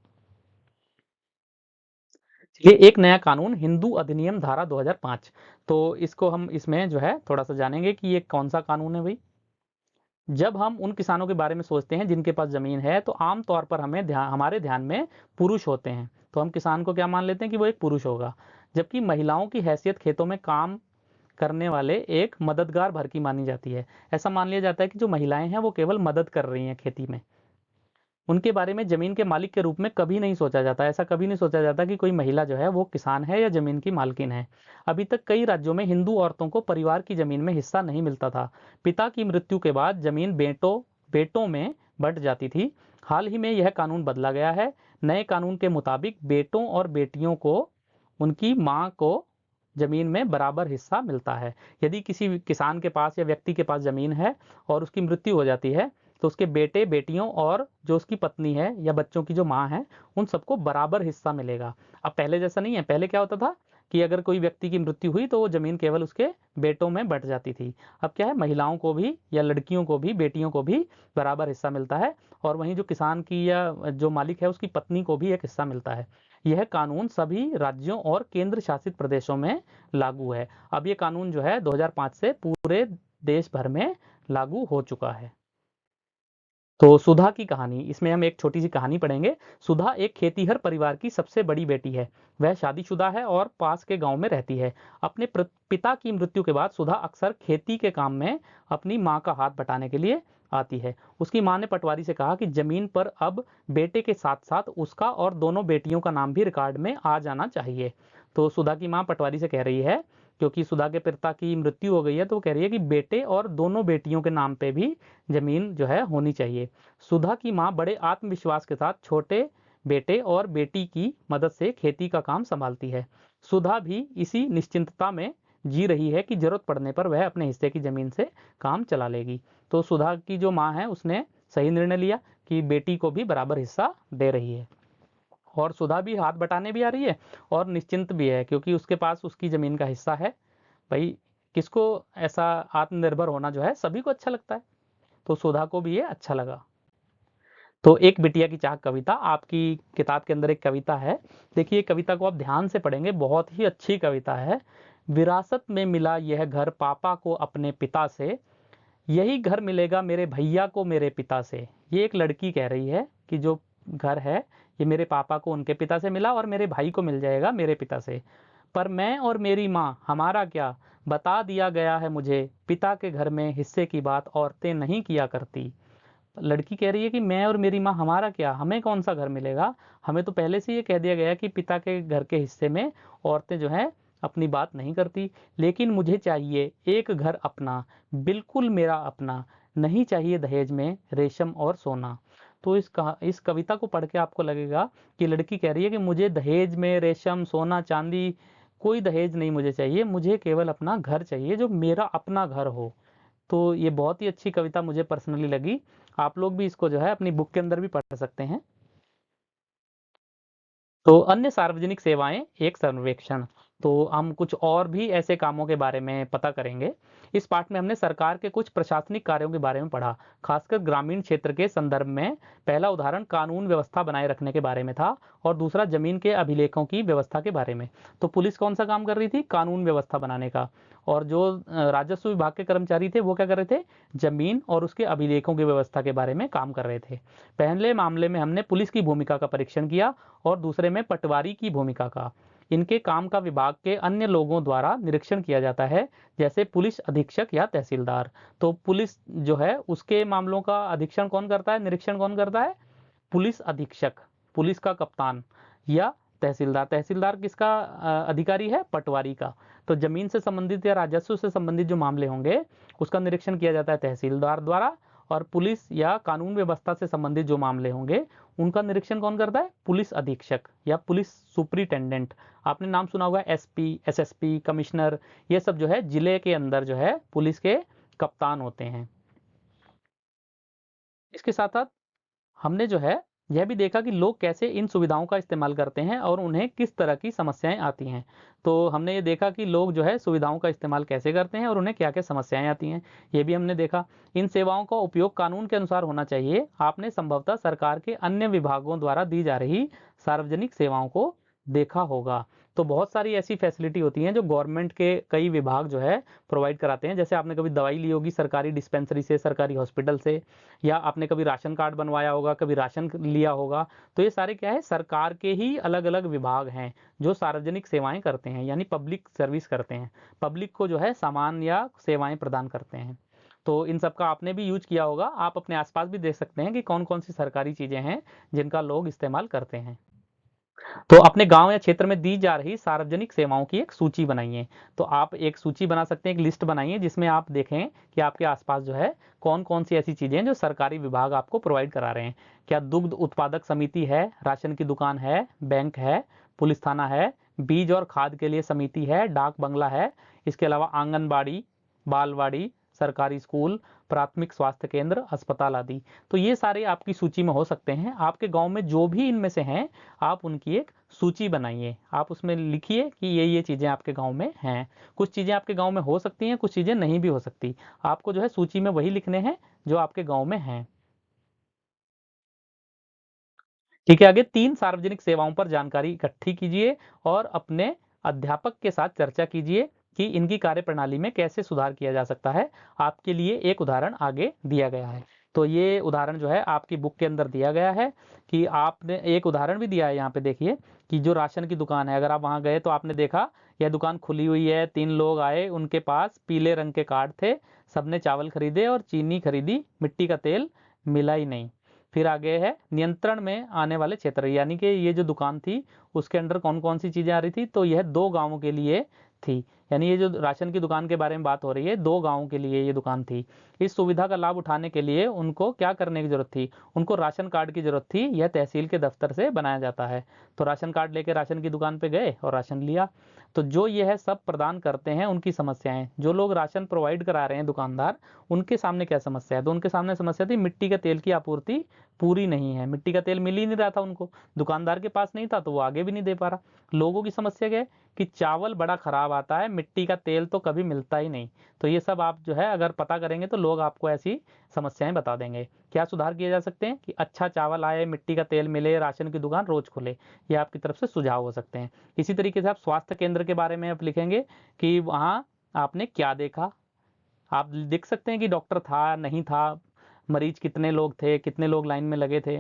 ये एक नया कानून, हिंदू अधिनियम धारा 2005। तो इसको हम इसमें जो है थोड़ा सा जानेंगे कि ये कौन सा कानून है भाई। जब हम उन किसानों के बारे में सोचते हैं जिनके पास जमीन है, तो आमतौर पर हमारे ध्यान में पुरुष होते हैं। तो हम किसान को क्या मान लेते हैं कि वो एक पुरुष होगा, जबकि महिलाओं की हैसियत खेतों में काम करने वाले एक मददगार भर की मानी जाती है। ऐसा मान लिया जाता है कि जो महिलाएं हैं वो केवल मदद कर रही हैं खेती में। उनके बारे में जमीन के मालिक के रूप में कभी नहीं सोचा जाता। ऐसा कभी नहीं सोचा जाता कि कोई महिला जो है वो किसान है या जमीन की मालकिन है। अभी तक कई राज्यों में हिंदू औरतों को परिवार की जमीन में हिस्सा नहीं मिलता था। पिता की मृत्यु के बाद जमीन बेटों बेटों में बंट जाती थी। हाल ही में यह कानून बदला गया है। नए कानून के मुताबिक बेटों और बेटियों को उनकी मां को जमीन में बराबर हिस्सा मिलता है। यदि किसी किसान के पास या व्यक्ति के पास जमीन है और उसकी मृत्यु हो जाती है, तो उसके बेटे बेटियों और जो उसकी पत्नी है या बच्चों की जो माँ है उन सबको बराबर हिस्सा मिलेगा। अब पहले जैसा नहीं है, पहले क्या होता था कि अगर कोई व्यक्ति की मृत्यु हुई तो वो जमीन केवल उसके बेटों में बंट जाती थी। अब क्या है, महिलाओं को भी या लड़कियों को भी, बेटियों को भी बराबर हिस्सा मिलता है, और वहीं जो किसान की या जो मालिक है उसकी पत्नी को भी एक हिस्सा मिलता है। यह कानून सभी राज्यों और केंद्र शासित प्रदेशों में लागू है। अब ये कानून जो है 2005 से पूरे देश भर में लागू हो चुका है। तो सुधा की कहानी, इसमें हम एक छोटी सी कहानी पढ़ेंगे। सुधा एक खेतीहर परिवार की सबसे बड़ी बेटी है। वह शादीशुदा है और पास के गांव में रहती है। अपने पिता की मृत्यु के बाद सुधा अक्सर खेती के काम में अपनी मां का हाथ बटाने के लिए आती है। उसकी मां ने पटवारी से कहा कि जमीन पर अब बेटे के साथ साथ उसका और दोनों बेटियों का नाम भी रिकॉर्ड में आ जाना चाहिए। तो सुधा की मां पटवारी से कह रही है, क्योंकि सुधा के पिता की मृत्यु हो गई है, तो वो कह रही है कि बेटे और दोनों बेटियों के नाम पे भी जमीन जो है होनी चाहिए। सुधा की मां बड़े आत्मविश्वास के साथ छोटे बेटे और बेटी की मदद से खेती का काम संभालती है। सुधा भी इसी निश्चिंतता में जी रही है कि जरूरत पड़ने पर वह अपने हिस्से की जमीन से काम चला लेगी। तो सुधा की जो मां है उसने सही निर्णय लिया कि बेटी को भी बराबर हिस्सा दे रही है, और सुधा भी हाथ बटाने भी आ रही है और निश्चिंत भी है, क्योंकि उसके पास उसकी जमीन का हिस्सा है। भाई, किसको ऐसा आत्मनिर्भर होना जो है सभी को अच्छा लगता है, तो सुधा को भी ये अच्छा लगा। तो एक बिटिया की चाह कविता आपकी किताब के अंदर एक कविता है। देखिए, कविता को आप ध्यान से पढ़ेंगे, बहुत ही अच्छी कविता है। विरासत में मिला यह घर पापा को अपने पिता से, यही घर मिलेगा मेरे भैया को मेरे पिता से। ये एक लड़की कह रही है कि जो घर है ये मेरे पापा को उनके पिता से मिला और मेरे भाई को मिल जाएगा मेरे पिता से। पर मैं और मेरी माँ हमारा क्या, बता दिया गया है मुझे, पिता के घर में हिस्से की बात औरतें नहीं किया करती। लड़की कह रही है कि मैं और मेरी माँ हमारा क्या, हमें कौन सा घर मिलेगा, हमें तो पहले से ये कह दिया गया कि पिता के घर के हिस्से में औरतें जो है अपनी बात नहीं करती। लेकिन मुझे चाहिए एक घर अपना, बिल्कुल मेरा अपना, नहीं चाहिए दहेज में रेशम और सोना। तो इस कविता को पढ़ के आपको लगेगा कि लड़की कह रही है कि मुझे दहेज में रेशम सोना चांदी, कोई दहेज नहीं मुझे चाहिए, मुझे केवल अपना घर चाहिए जो मेरा अपना घर हो। तो ये बहुत ही अच्छी कविता मुझे पर्सनली लगी। आप लोग भी इसको जो है अपनी बुक के अंदर भी पढ़ सकते हैं। तो अन्य सार्वजनिक सेवाएं एक सर्वेक्षण, तो हम कुछ और भी ऐसे कामों के बारे में पता करेंगे। इस पाठ में हमने सरकार के कुछ प्रशासनिक कार्यों के बारे में पढ़ा, खासकर ग्रामीण क्षेत्र के संदर्भ में। पहला उदाहरण कानून व्यवस्था बनाए रखने के बारे में था, और दूसरा जमीन के अभिलेखों की व्यवस्था के बारे में। तो पुलिस कौन सा काम कर रही थी, कानून व्यवस्था बनाने का, और जो राजस्व विभाग के कर्मचारी थे वो क्या कर रहे थे, जमीन और उसके अभिलेखों की व्यवस्था के बारे में काम कर रहे थे। पहले मामले में हमने पुलिस की भूमिका का परीक्षण किया, और दूसरे में पटवारी की भूमिका का। इनके काम का विभाग के अन्य लोगों द्वारा निरीक्षण किया जाता है, जैसे पुलिस अधीक्षक या तहसीलदार। तो पुलिस जो है उसके मामलों का अधीक्षण कौन करता है, निरीक्षण कौन करता है, पुलिस अधीक्षक, पुलिस का कप्तान, या तहसीलदार। तहसीलदार किसका अधिकारी है, पटवारी का। तो जमीन से संबंधित या राजस्व से संबंधित जो मामले होंगे उसका निरीक्षण किया जाता है तहसीलदार द्वारा, और पुलिस या कानून व्यवस्था से संबंधित जो मामले होंगे उनका निरीक्षण कौन करता है, पुलिस अधीक्षक या पुलिस सुपरिटेंडेंट। आपने नाम सुना होगा एसपी, एसएसपी, कमिश्नर, ये सब जो है जिले के अंदर जो है पुलिस के कप्तान होते हैं। इसके साथ साथ हमने जो है यह भी देखा कि लोग कैसे इन सुविधाओं का इस्तेमाल करते हैं और उन्हें किस तरह की समस्याएं आती हैं। तो हमने ये देखा कि लोग जो है सुविधाओं का इस्तेमाल कैसे करते हैं और उन्हें क्या क्या समस्याएं आती हैं, ये भी हमने देखा। इन सेवाओं का उपयोग कानून के अनुसार होना चाहिए। आपने संभवतः सरकार के अन्य विभागों द्वारा दी जा रही सार्वजनिक सेवाओं को देखा होगा। तो बहुत सारी ऐसी फैसिलिटी होती हैं जो गवर्नमेंट के कई विभाग जो है प्रोवाइड कराते हैं। जैसे आपने कभी दवाई ली होगी सरकारी डिस्पेंसरी से, सरकारी हॉस्पिटल से, या आपने कभी राशन कार्ड बनवाया होगा, कभी राशन लिया होगा। तो ये सारे क्या है, सरकार के ही अलग अलग विभाग हैं जो सार्वजनिक सेवाएं करते हैं, यानी पब्लिक सर्विस करते हैं, पब्लिक को जो है सामान या सेवाएं प्रदान करते हैं। तो इन सब का आपने भी यूज किया होगा। आप अपने आसपास भी देख सकते हैं कि कौन कौन सी सरकारी चीजें हैं जिनका लोग इस्तेमाल करते हैं। तो अपने गांव या क्षेत्र में दी जा रही सार्वजनिक सेवाओं की एक सूची बनाइए। तो आप एक सूची बना सकते हैं, एक लिस्ट बनाइए जिसमें आप देखें कि आपके आसपास जो है कौन कौन सी ऐसी चीजें हैं जो सरकारी विभाग आपको प्रोवाइड करा रहे हैं। क्या दुग्ध उत्पादक समिति है, राशन की दुकान है, बैंक है, पुलिस थाना है, बीज और खाद के लिए समिति है, डाक बंगला है, इसके अलावा आंगनबाड़ी, बालवाड़ी, सरकारी स्कूल, प्राथमिक स्वास्थ्य केंद्र, अस्पताल आदि। तो ये सारे आपकी सूची में हो सकते हैं। आपके गांव में जो भी इनमें से हैं, आप उनकी एक सूची बनाइए। आप उसमें लिखिए कि ये चीजें आपके गांव में हैं। कुछ चीजें आपके गांव में हो सकती हैं, कुछ चीजें नहीं भी हो सकती। आपको जो है सूची में वही लिखने हैं जो आपके गांव में हैं। ठीक है, आगे 3 सार्वजनिक सेवाओं पर जानकारी इकट्ठी कीजिए और अपने अध्यापक के साथ चर्चा कीजिए कि इनकी कार्यप्रणाली में कैसे सुधार किया जा सकता है। आपके लिए एक उदाहरण आगे दिया गया है। तो ये उदाहरण जो है आपकी बुक के अंदर दिया गया है कि आपने एक उदाहरण भी दिया है। यहाँ पे देखिए कि जो राशन की दुकान है, अगर आप वहां गए तो आपने देखा यह दुकान खुली हुई है, 3 लोग आए, उनके पास पीले रंग के कार्ड थे, सबने चावल खरीदे और चीनी खरीदी, मिट्टी का तेल मिला ही नहीं। फिर आगे है नियंत्रण में आने वाले क्षेत्र, यानी कि ये जो दुकान थी उसके अंदर कौन कौन सी चीजें आ रही थी, तो यह 2 गांवों के लिए थी। यानी ये जो राशन की दुकान के बारे में बात हो रही है, 2 गांवों के लिए ये दुकान थी। इस सुविधा का लाभ उठाने के लिए उनको क्या करने की जरूरत थी, उनको राशन कार्ड की जरूरत थी। यह तहसील के दफ्तर से बनाया जाता है। तो राशन कार्ड लेके राशन की दुकान पे गए और राशन लिया। तो जो यह सब प्रदान करते हैं उनकी समस्याएं, जो लोग राशन प्रोवाइड करा रहे हैं दुकानदार, उनके सामने क्या समस्या है, तो उनके सामने समस्या थी मिट्टी के तेल की आपूर्ति पूरी नहीं है। मिट्टी का तेल मिल ही नहीं रहा था उनको, दुकानदार के पास नहीं था तो वो आगे भी नहीं दे पा रहा। लोगों की समस्या क्या है कि चावल बड़ा खराब आता है, मिट्टी का तेल तो कभी मिलता ही नहीं। तो ये सब आप जो है अगर पता करेंगे तो लोग आपको ऐसी समस्याएं बता देंगे। क्या सुधार किए जा सकते हैं कि अच्छा चावल आए, मिट्टी का तेल मिले, राशन की दुकान रोज खुले। ये आपकी तरफ से सुझाव हो सकते हैं। इसी तरीके से आप स्वास्थ्य केंद्र के बारे में आप लिखेंगे कि वहां आपने क्या देखा। आप लिख सकते हैं कि डॉक्टर था नहीं था, मरीज कितने लोग थे, कितने लोग लाइन में लगे थे।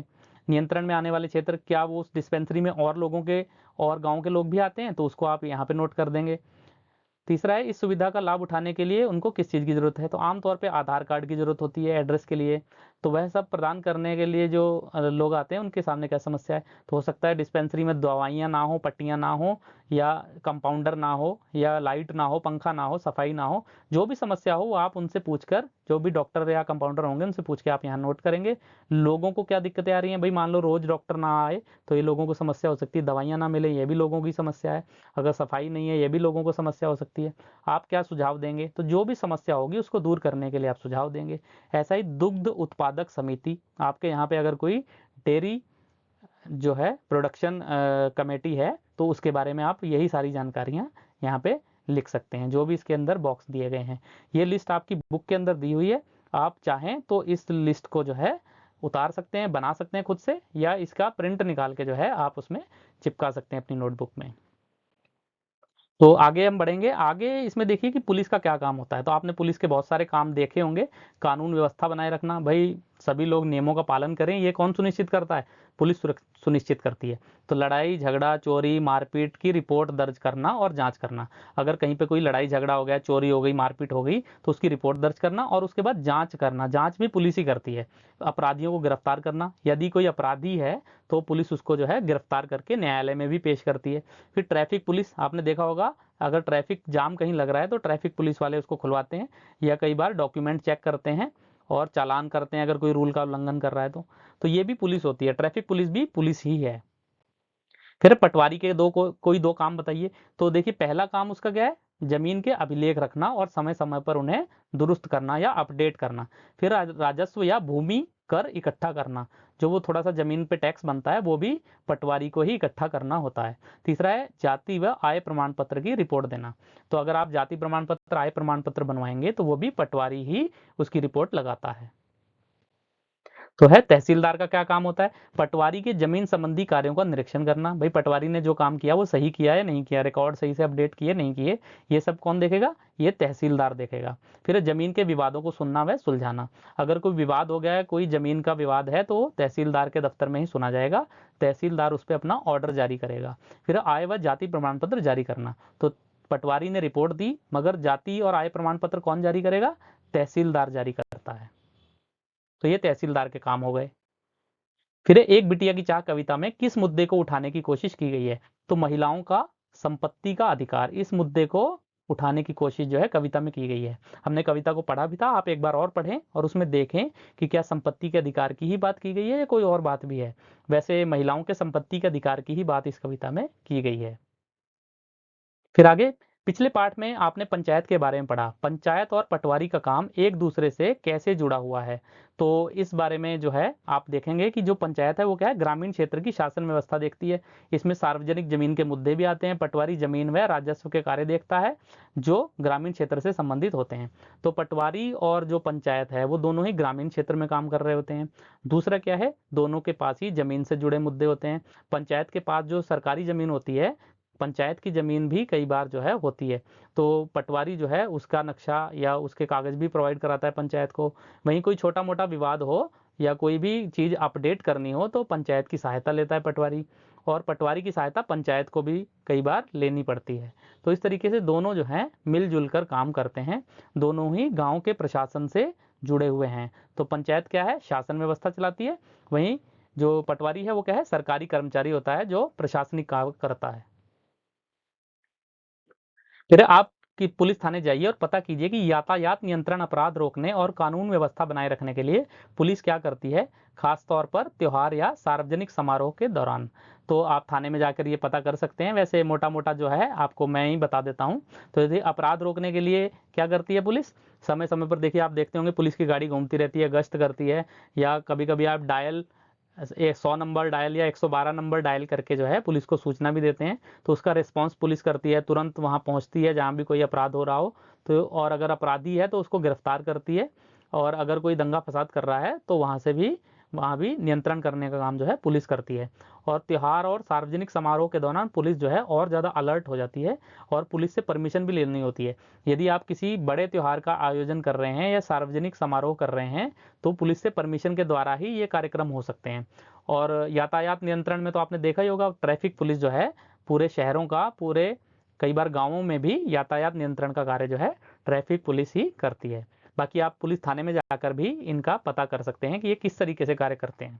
नियंत्रण में आने वाले क्षेत्र, क्या वो उस डिस्पेंसरी में और लोगों के और गांव के लोग भी आते हैं, तो उसको आप यहाँ पे नोट कर देंगे। तीसरा है इस सुविधा का लाभ उठाने के लिए उनको किस चीज़ की जरूरत है, तो आमतौर पे आधार कार्ड की जरूरत होती है एड्रेस के लिए। तो वह सब प्रदान करने के लिए जो लोग आते हैं उनके सामने क्या समस्या है, तो हो सकता है डिस्पेंसरी में दवाइयाँ ना हो, पट्टियाँ ना हो, या कंपाउंडर ना हो, या लाइट ना हो, पंखा ना हो, सफाई ना हो। जो भी समस्या हो वो आप उनसे पूछकर, जो भी डॉक्टर या कंपाउंडर होंगे उनसे पूछ के आप यहाँ नोट करेंगे। लोगों को क्या दिक्कतें आ रही हैं, भाई मान लो रोज डॉक्टर ना आए तो ये लोगों को समस्या हो सकती है, दवाइयाँ ना मिले ये भी लोगों की समस्या है, अगर सफाई नहीं है ये भी लोगों को समस्या हो सकती है। आप क्या सुझाव देंगे, तो जो भी समस्या होगी उसको दूर करने के लिए आप सुझाव देंगे। ऐसा ही दुग्ध उत्पादक समिति, आपके यहाँ पे अगर कोई डेयरी जो है प्रोडक्शन कमेटी है तो उसके बारे में आप यही सारी जानकारियां यहाँ पे लिख सकते हैं, जो भी इसके अंदर बॉक्स दिए गए हैं। ये लिस्ट आपकी बुक के अंदर दी हुई है। आप चाहें तो इस लिस्ट को जो है उतार सकते हैं, बना सकते हैं खुद से, या इसका प्रिंट निकाल के जो है आप उसमें चिपका सकते हैं अपनी नोटबुक में। तो आगे हम बढ़ेंगे। आगे इसमें देखिए कि पुलिस का क्या काम होता है। तो आपने पुलिस के बहुत सारे काम देखे होंगे। कानून व्यवस्था बनाए रखना, भाई सभी लोग नियमों का पालन करें, ये कौन सुनिश्चित करता है, पुलिस सुनिश्चित करती है। तो लड़ाई झगड़ा, चोरी, मारपीट की रिपोर्ट दर्ज करना और जांच करना। अगर कहीं पे कोई लड़ाई झगड़ा हो गया, चोरी हो गई, मारपीट हो गई, तो उसकी रिपोर्ट दर्ज करना और उसके बाद जांच करना। जांच भी पुलिस ही करती है। अपराधियों को गिरफ्तार करना, यदि कोई अपराधी है तो पुलिस उसको जो है गिरफ्तार करके न्यायालय में भी पेश करती है। फिर ट्रैफिक पुलिस, आपने देखा होगा अगर ट्रैफिक जाम कहीं लग रहा है तो ट्रैफिक पुलिस वाले उसको खुलवाते हैं, या कई बार डॉक्यूमेंट चेक करते हैं और चालान करते हैं अगर कोई रूल का उल्लंघन कर रहा है तो ये भी पुलिस होती है। ट्रैफिक पुलिस भी पुलिस ही है। फिर पटवारी के कोई 2 काम बताइए। तो देखिए पहला काम उसका क्या है, जमीन के अभिलेख रखना और समय समय पर उन्हें दुरुस्त करना या अपडेट करना। फिर राजस्व या भूमि कर इकट्ठा करना, जो वो थोड़ा सा जमीन पे टैक्स बनता है वो भी पटवारी को ही इकट्ठा करना होता है। तीसरा है जाति व आय प्रमाण पत्र की रिपोर्ट देना। तो अगर आप जाति प्रमाण पत्र, आय प्रमाण पत्र बनवाएंगे तो वो भी पटवारी ही उसकी रिपोर्ट लगाता है। तो है तहसीलदार का क्या काम होता है, पटवारी के जमीन संबंधी कार्यों का निरीक्षण करना। भाई पटवारी ने जो काम किया वो सही किया है नहीं किया, रिकॉर्ड सही से अपडेट किए नहीं किए, ये सब कौन देखेगा, ये तहसीलदार देखेगा। फिर जमीन के विवादों को सुनना व सुलझाना। अगर कोई विवाद हो गया है, कोई जमीन का विवाद है, तो तहसीलदार के दफ्तर में ही सुना जाएगा। तहसीलदार उस पर अपना ऑर्डर जारी करेगा। फिर आय व जाति प्रमाण पत्र जारी करना। तो पटवारी ने रिपोर्ट दी मगर जाति और आय प्रमाण पत्र कौन जारी करेगा, तहसीलदार जारी करता है। तो ये तहसीलदार के काम हो गए। फिर एक बिटिया की चाह कविता में किस मुद्दे को उठाने की कोशिश की गई है, तो महिलाओं का संपत्ति का अधिकार, इस मुद्दे को उठाने की कोशिश जो है कविता में की गई है। हमने कविता को पढ़ा भी था, आप एक बार और पढ़ें और उसमें देखें कि क्या संपत्ति के अधिकार की ही बात की गई है या कोई और बात भी है। वैसे महिलाओं के संपत्ति के अधिकार की ही बात इस कविता में की गई है। फिर आगे पिछले पार्ट में आपने पंचायत के बारे में पढ़ा, पंचायत और पटवारी का काम एक दूसरे से कैसे जुड़ा हुआ है। तो इस बारे में जो है आप देखेंगे कि जो पंचायत है वो क्या है, ग्रामीण क्षेत्र की शासन व्यवस्था देखती है। इसमें सार्वजनिक जमीन के मुद्दे भी आते हैं। पटवारी जमीन व राजस्व के कार्य देखता है जो ग्रामीण क्षेत्र से संबंधित होते हैं। तो पटवारी और जो पंचायत है वो दोनों ही ग्रामीण क्षेत्र में काम कर रहे होते हैं। दूसरा क्या है, दोनों के पास ही जमीन से जुड़े मुद्दे होते हैं। पंचायत के पास जो सरकारी जमीन होती है, पंचायत की जमीन भी कई बार जो है होती है, तो पटवारी जो है उसका नक्शा या उसके कागज भी प्रोवाइड कराता है पंचायत को। वहीं कोई छोटा मोटा विवाद हो या कोई भी चीज अपडेट करनी हो तो पंचायत की सहायता लेता है पटवारी, और पटवारी की सहायता पंचायत को भी कई बार लेनी पड़ती है। तो इस तरीके से दोनों जो है मिलजुल कर काम करते हैं, दोनों ही गांव के प्रशासन से जुड़े हुए हैं। तो पंचायत क्या है, शासन व्यवस्था चलाती है, वहीं जो पटवारी है वो क्या है, सरकारी कर्मचारी होता है जो प्रशासनिक कार्य करता है। फिर आप कि पुलिस थाने जाइए और पता कीजिए कि यातायात नियंत्रण, अपराध रोकने और कानून व्यवस्था बनाए रखने के लिए पुलिस क्या करती है, खास तौर पर त्योहार या सार्वजनिक समारोह के दौरान। तो आप थाने में जाकर ये पता कर सकते हैं। वैसे मोटा मोटा जो है आपको मैं ही बता देता हूँ। तो यदि अपराध रोकने के लिए क्या करती है पुलिस, समय समय पर देखिए, आप देखते होंगे पुलिस की गाड़ी घूमती रहती है, गश्त करती है, या कभी कभी आप डायल 100 नंबर डायल या 112 नंबर डायल करके जो है पुलिस को सूचना भी देते हैं। तो उसका रिस्पांस पुलिस करती है, तुरंत वहां पहुंचती है जहां भी कोई अपराध हो रहा हो तो, और अगर अपराधी है तो उसको गिरफ्तार करती है, और अगर कोई दंगा फसाद कर रहा है तो वहां भी नियंत्रण करने का काम जो है पुलिस करती है। और त्योहार और सार्वजनिक समारोह के दौरान पुलिस जो है और ज़्यादा अलर्ट हो जाती है, और पुलिस से परमिशन भी लेनी होती है। यदि आप किसी बड़े त्योहार का आयोजन कर रहे हैं या सार्वजनिक समारोह कर रहे हैं तो पुलिस से परमिशन के द्वारा ही ये कार्यक्रम हो सकते हैं। और यातायात नियंत्रण में तो आपने देखा ही होगा, ट्रैफिक पुलिस जो है पूरे शहरों का, पूरे कई बार गांवों में भी यातायात नियंत्रण का कार्य जो है ट्रैफिक पुलिस ही करती है। बाकी आप पुलिस थाने में जाकर भी इनका पता कर सकते हैं कि ये किस तरीके से कार्य करते हैं।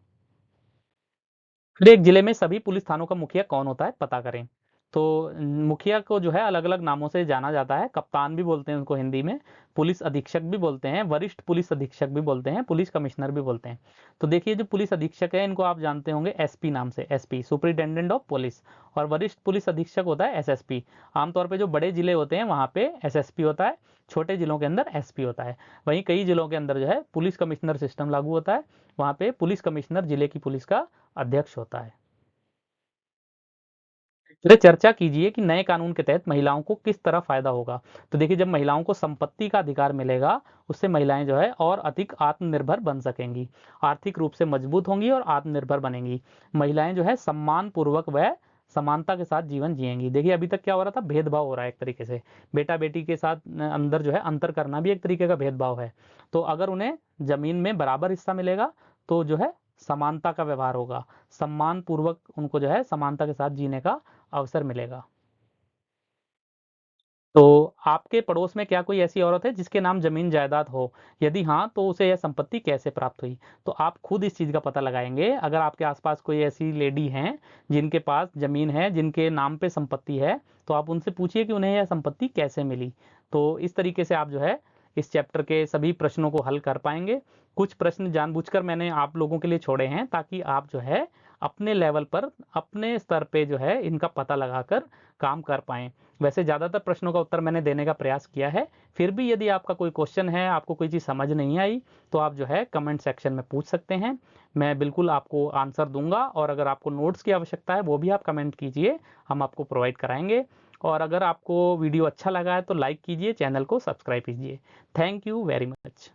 फिर एक जिले में सभी पुलिस थानों का मुखिया कौन होता है पता करें। तो मुखिया को जो है अलग अलग नामों से जाना जाता है। कप्तान भी बोलते हैं उनको हिंदी में, पुलिस अधीक्षक भी बोलते हैं, वरिष्ठ पुलिस अधीक्षक भी बोलते हैं, पुलिस कमिश्नर भी बोलते हैं। तो देखिए जो पुलिस अधीक्षक है इनको आप जानते होंगे एसपी नाम से, एसपी सुपरिटेंडेंट ऑफ पुलिस। और वरिष्ठ पुलिस अधीक्षक होता है एसएसपी। आमतौर पर जो बड़े जिले होते हैं वहां पे एसएसपी होता है, छोटे जिलों के अंदर एसपी होता है। वहीं कई जिलों के अंदर जो है पुलिस कमिश्नर सिस्टम लागू होता है, वहां पे पुलिस कमिश्नर जिले की पुलिस का अध्यक्ष होता है। चलिए चर्चा कीजिए कि नए कानून के तहत महिलाओं को किस तरह फायदा होगा। तो देखिए जब महिलाओं को संपत्ति का अधिकार मिलेगा, उससे महिलाएं जो है और अधिक आत्मनिर्भर बन सकेंगी, आर्थिक रूप से मजबूत होंगी और आत्मनिर्भर बनेंगी। महिलाएं जो है सम्मान पूर्वक व समानता के साथ जीवन जिएंगी। देखिए अभी तक क्या हो रहा था, भेदभाव हो रहा है एक तरीके से, बेटा बेटी के साथ अंदर जो है अंतर करना भी एक तरीके का भेदभाव है। तो अगर उन्हें जमीन में बराबर हिस्सा मिलेगा तो जो है समानता का व्यवहार होगा, सम्मान पूर्वक उनको जो है समानता के साथ जीने का अवसर मिलेगा। तो आपके पड़ोस में क्या कोई ऐसी औरत है जिसके नाम जमीन जायदाद हो? यदि हाँ तो उसे यह संपत्ति कैसे प्राप्त हुई? तो आप खुद इस चीज का पता लगाएंगे। अगर आपके आसपास कोई ऐसी लेडी हैं जिनके पास जमीन है, जिनके नाम पे संपत्ति है, तो आप उनसे पूछिए कि उन्हें यह संपत्ति कैसे मिली। तो इस तरीके से आप जो है इस चैप्टर के सभी प्रश्नों को हल कर पाएंगे। कुछ प्रश्न जानबूझकर मैंने आप लोगों के लिए छोड़े हैं ताकि आप जो है अपने लेवल पर, अपने स्तर पे जो है इनका पता लगाकर काम कर पाएं। वैसे ज़्यादातर प्रश्नों का उत्तर मैंने देने का प्रयास किया है। फिर भी यदि आपका कोई क्वेश्चन है, आपको कोई चीज़ समझ नहीं आई, तो आप जो है कमेंट सेक्शन में पूछ सकते हैं, मैं बिल्कुल आपको आंसर दूंगा। और अगर आपको नोट्स की आवश्यकता है वो भी आप कमेंट कीजिए, हम आपको प्रोवाइड कराएंगे। और अगर आपको वीडियो अच्छा लगा है तो लाइक कीजिए, चैनल को सब्सक्राइब कीजिए। Thank you very much.